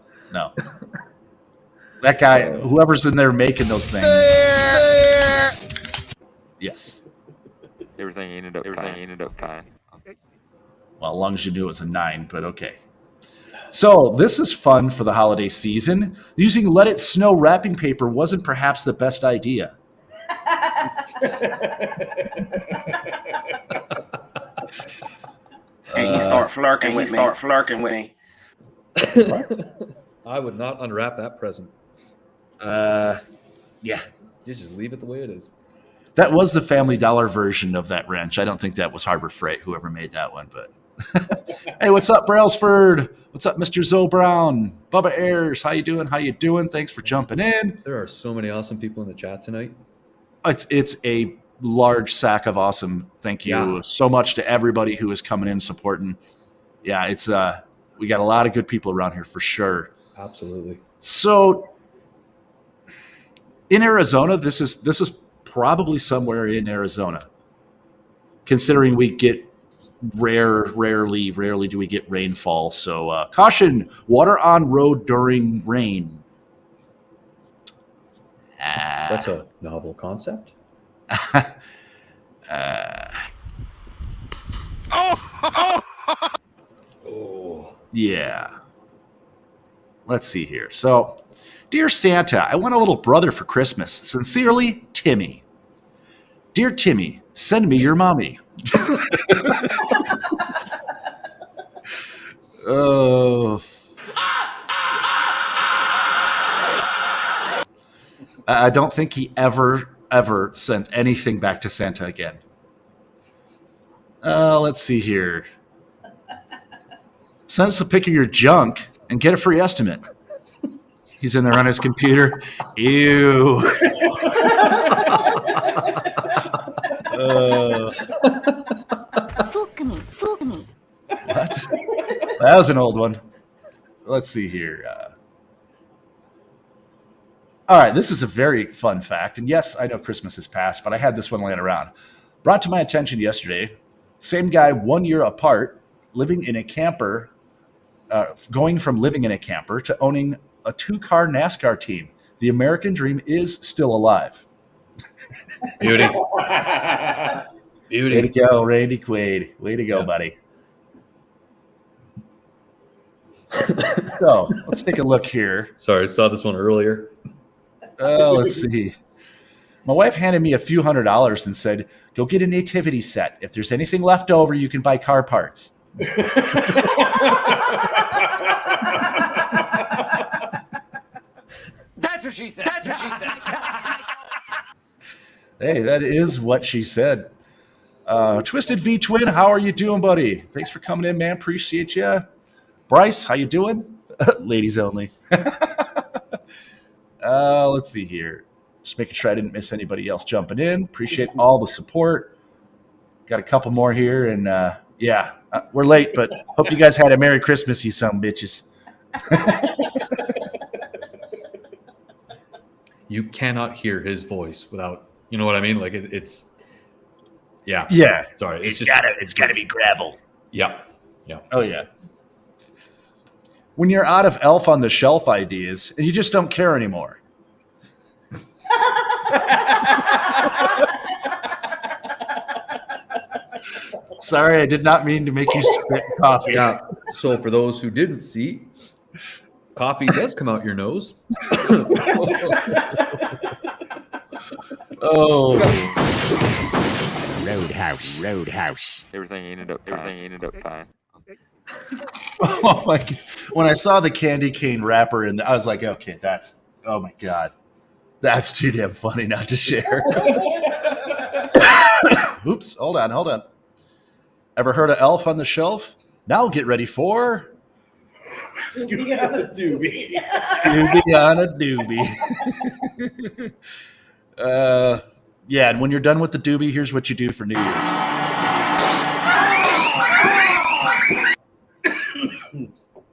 That guy, whoever's in there making those things. Yes. Everything ended up fine. Well, as long as you knew it was a 9, but okay. So this is fun for the holiday season. Using Let It Snow wrapping paper wasn't perhaps the best idea. And you start flirting with me. I would not unwrap that present. Yeah. You just leave it the way it is. That was the Family Dollar version of that wrench. I don't think that was Harbor Freight, whoever made that one, but Hey, what's up, Brailsford? What's up, Mr. Zoe Brown? Bubba Ayers, how you doing? How you doing? Thanks for jumping in. There are so many awesome people in the chat tonight. It's a large sack of awesome. Thank you so much to everybody who is coming in supporting. Yeah, it's we got a lot of good people around here for sure. Absolutely. So in Arizona, this is probably somewhere in Arizona, considering we get rarely do we get rainfall. So caution, water on road during rain. That's a novel concept. Yeah. Let's see here. So, dear Santa, I want a little brother for Christmas. Sincerely, Timmy. Dear Timmy, send me your mommy. Oh. I don't think he ever sent anything back to Santa again. Let's see here. Send us a pic of your junk and get a free estimate. He's in there on his computer. Ew. Fuck me. What? That was an old one. Let's see here. All right, this is a very fun fact. And yes, I know Christmas has passed, but I had this one laying around. Brought to my attention yesterday. Same guy, 1 year apart, living in a camper, going from living in a camper to owning a 2-car NASCAR team. The American dream is still alive. Beauty. Way to go, Randy Quaid. Way to go, buddy. So let's take a look here. Sorry, I saw this one earlier. Let's see. My wife handed me a few $100s and said, go get a nativity set. If there's anything left over, you can buy car parts. That's what she said. Hey, that is what she said. Twisted V Twin, how are you doing, buddy? Thanks for coming in, man. Appreciate you. Bryce, how you doing? Ladies only. Let's see here. Just making sure I didn't miss anybody else jumping in. Appreciate all the support. Got a couple more here, and we're late, but hope you guys had a Merry Christmas, you some bitches. You cannot hear his voice without, you know what I mean? Like it's, yeah. Yeah. Sorry, It's gotta be gravel. Yeah. Oh yeah. When you're out of Elf on the Shelf ideas and you just don't care anymore. Sorry, I did not mean to make you spit coffee. Yeah. So for those who didn't see, coffee does come out your nose. Oh. Roadhouse. Everything ended up fine. Oh my God. When I saw the candy cane wrapper I was like, okay, oh my God. That's too damn funny not to share. Oops, hold on. Ever heard of Elf on the Shelf? Now get ready for Scooby on a doobie. Scooby on a doobie. Yeah, and when you're done with the doobie, here's what you do for New Year's.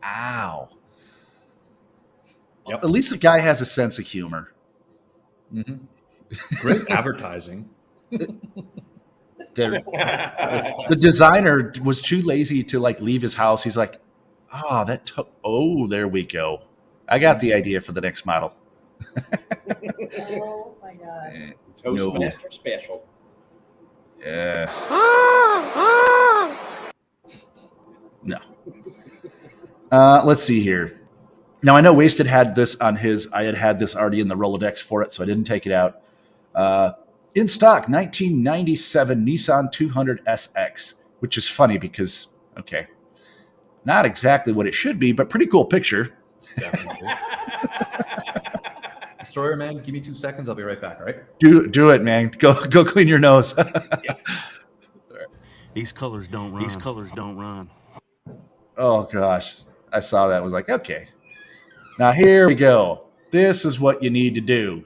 Ow. Yep. At least the guy has a sense of humor. Mm-hmm. Great advertising. The designer was too lazy to leave his house. He's like, there we go. I got the idea for the next model. Oh my God. Toastmaster special. Yeah. No. Let's see here. Now, I know Wasted had this on his. I had this already in the Rolodex for it, so I didn't take it out. In stock, 1997 Nissan 200 SX, which is funny because, okay, not exactly what it should be, but pretty cool picture. Destroyer, man, give me 2 seconds. I'll be right back, all right? Do it, man. Go clean your nose. These colors don't run. These colors don't run. Oh gosh, I saw that. Was like, okay, now here we go. This is what you need to do.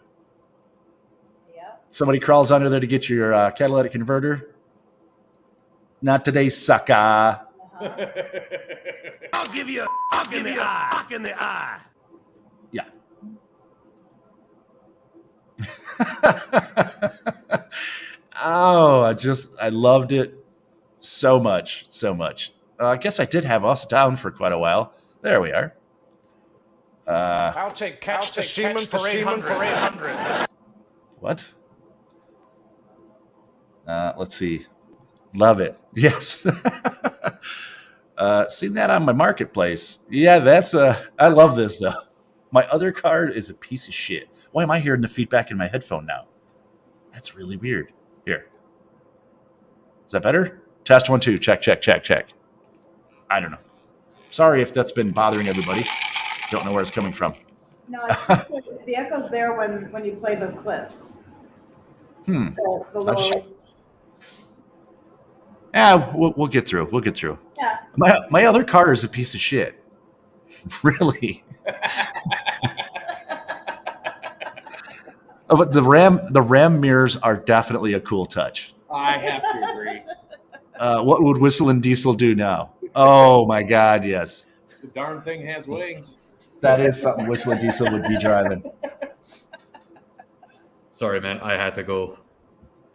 Yep. Somebody crawls under there to get your catalytic converter. Not today, sucker. Uh-huh. I'll give you a knock in the eye. Yeah. Oh, I loved it so much, so much. I guess I did have us down for quite a while. There we are. I'll take catch the seaman for 800. What? Let's see. Love it. Yes. Seen that on my marketplace. Yeah, I love this though. My other card is a piece of shit. Why am I hearing the feedback in my headphone now? That's really weird. Here. Is that better? Test 1, 2. Check. I don't know. Sorry if that's been bothering everybody. Don't know where it's coming from. No, it's just like the echo's there when you play the clips. So the little, Yeah, we'll get through. We'll get through. yeah. My other car is a piece of shit. Really. But the ram mirrors are definitely a cool touch. I have to agree. What would Whistle and Diesel do now? Oh my God, yes. The darn thing has wings. That is something Whistle and Diesel would be driving. Sorry, man. I had to go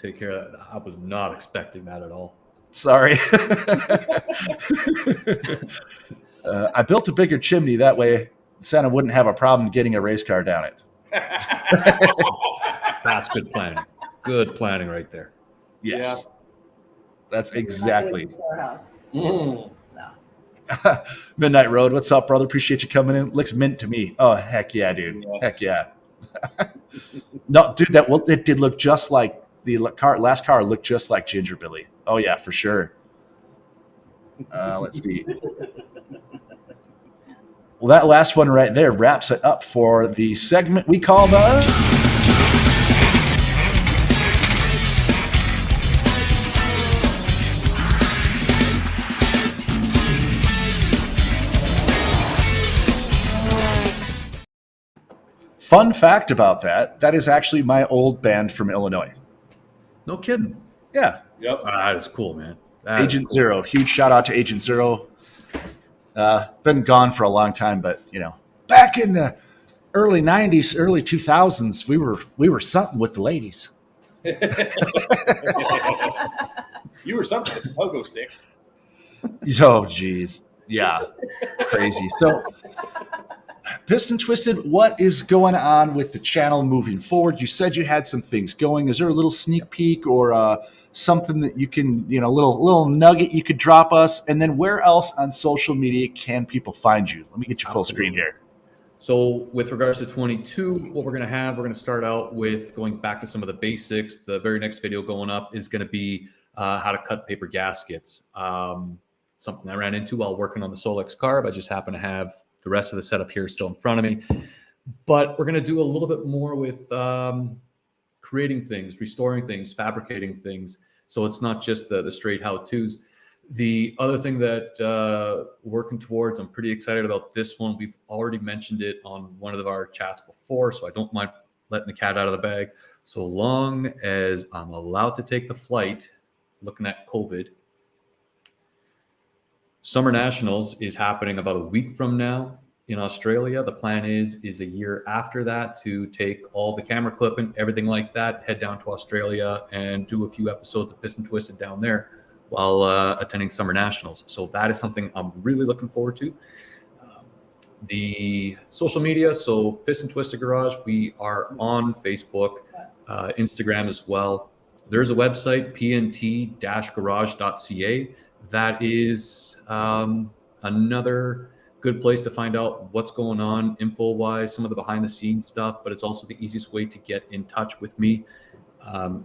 take care of that. I was not expecting that at all. Sorry. I built a bigger chimney. That way Santa wouldn't have a problem getting a race car down it. That's good planning. Good planning right there. Yes. That's exactly. No. Midnight Road, what's up, brother? Appreciate you coming in. Looks mint to me. Oh, heck yeah, dude. Yes. Heck yeah. No, dude, it did look just like the last car looked just like Ginger Billy. Oh yeah, for sure. Let's see. Well, that last one right there wraps it up for the segment we call the Fun fact about that is actually my old band from Illinois. No kidding. Yeah. Yep. That is cool, man. That Agent is cool. Zero. Huge shout out to Agent Zero. Been gone for a long time, but back in the early 90s, early 2000s, we were something with the ladies. You were something with a pogo stick. Oh, geez. Yeah. Crazy. So Pist'N Twisted, what is going on with the channel moving forward? You said you had some things going. Is there a little sneak peek or something that you can, little nugget you could drop us? And then where else on social media can people find you? Let me get you full screen here. So with regards to 22, what we're going to start out with going back to some of the basics. The very next video going up is going to be how to cut paper gaskets. Something I ran into while working on the Solex carb. I just happen to have the rest of the setup here still in front of me. But we're going to do a little bit more with creating things, restoring things, fabricating things. So it's not just the straight how-tos. The other thing that working towards, I'm pretty excited about this one. We've already mentioned it on one of our chats before, so I don't mind letting the cat out of the bag. So long as I'm allowed to take the flight, looking at COVID, Summer Nationals is happening about a week from now in Australia. The plan is a year after that to take all the camera equipment, everything like that, head down to Australia and do a few episodes of Pist'N Twisted down there while attending Summer Nationals. So that is something I'm really looking forward to. The social media, so Pist'N Twisted Garage, we are on Facebook, Instagram as well. There's a website, pnt-garage.ca. That is another good place to find out what's going on info-wise, some of the behind-the-scenes stuff, but it's also the easiest way to get in touch with me.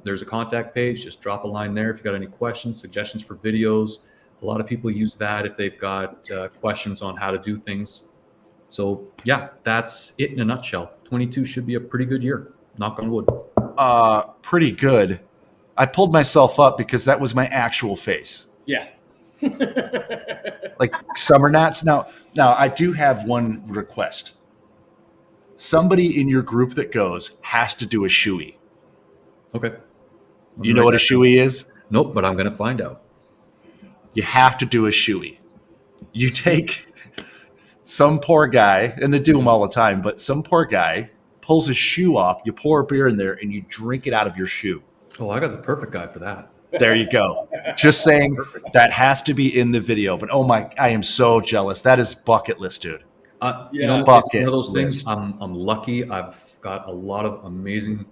There's a contact page. Just drop a line there if you got any questions, suggestions for videos. A lot of people use that if they've got questions on how to do things. So, yeah, that's it in a nutshell. 22 should be a pretty good year. Knock on wood. Pretty good. I pulled myself up because that was my actual face. Yeah. Like summer gnats. Now I do have one request. Somebody in your group that goes has to do a shoey. Okay. You know what a shoey is? Nope, but I'm going to find out. You have to do a shoey. You take some poor guy, and they do them all the time, but some poor guy pulls his shoe off, you pour a beer in there, and you drink it out of your shoe. Oh, I got the perfect guy for that. There you go. Just saying that has to be in the video. But oh my, I am so jealous. That is bucket list, dude. You know, bucket it's one of those things. list. I'm lucky. I've got a lot of amazing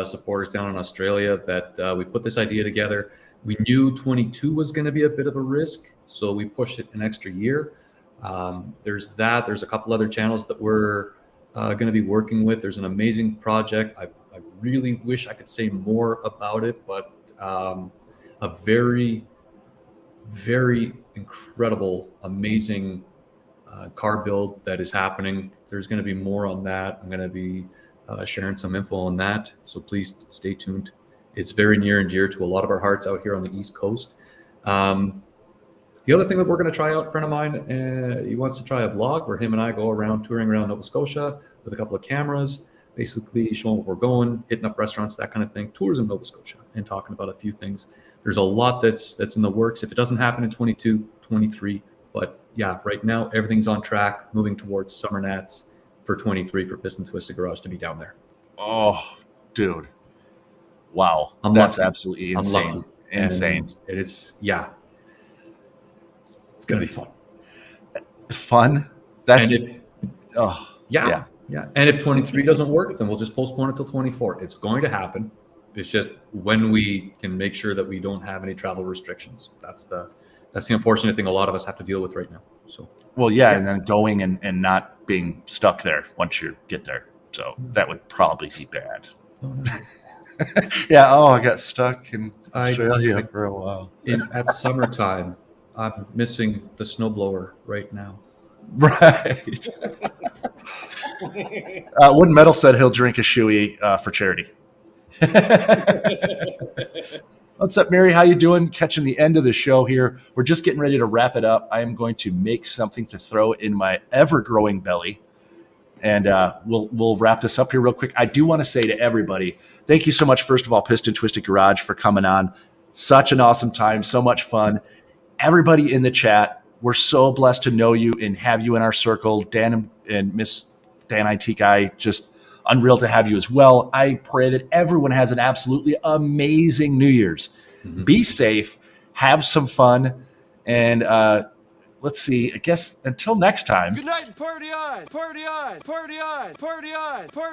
supporters down in Australia that we put this idea together. We knew 22 was going to be a bit of a risk, so we pushed it an extra year. There's that. There's a couple other channels that we're going to be working with. There's an amazing project. I really wish I could say more about it, but a very, very incredible, amazing car build that is happening. There's going to be more on that. I'm going to be sharing some info on that, so please stay tuned. It's very near and dear to a lot of our hearts out here on the East Coast. The other thing that we're going to try out, a friend of mine, he wants to try a vlog where him and I go around touring around Nova Scotia with a couple of cameras, basically showing where we're going, hitting up restaurants, that kind of thing, tours in Nova Scotia, and talking about a few things. There's a lot that's in the works. If it doesn't happen in 22, 23, but yeah, right now everything's on track, moving towards Summer Nats for 23 for Pist'N Twisted Garage to be down there. Oh, dude. Wow. That's absolutely insane. Insane. And it is, yeah. It's going to be fun. Fun? That's, yeah. And if 23 doesn't work, then we'll just postpone it till 24. It's going to happen. It's just when we can make sure that we don't have any travel restrictions. That's the unfortunate thing a lot of us have to deal with right now. So, well, yeah. And then going and not being stuck there once you get there. So that would probably be bad. Oh, no. Yeah. Oh, I got stuck in Australia for a while. At summertime, I'm missing the snowblower right now. Right. Wooden Metal said he'll drink a shoey for charity. What's up, Mary? How you doing? Catching the end of the show here. We're just getting ready to wrap it up. I am going to make something to throw in my ever-growing belly. And we'll wrap this up here real quick. I do want to say to everybody, thank you so much, first of all, Pist'N Twisted Garage, for coming on. Such an awesome time, so much fun. Everybody in the chat, we're so blessed to know you and have you in our circle. Dan and Miss Dan IT Guy, just unreal to have you as well. I pray that everyone has an absolutely amazing New Year's. Mm-hmm. Be safe, have some fun, and let's see, I guess until next time. Good night and party on! Party on! Party on! Party on! Party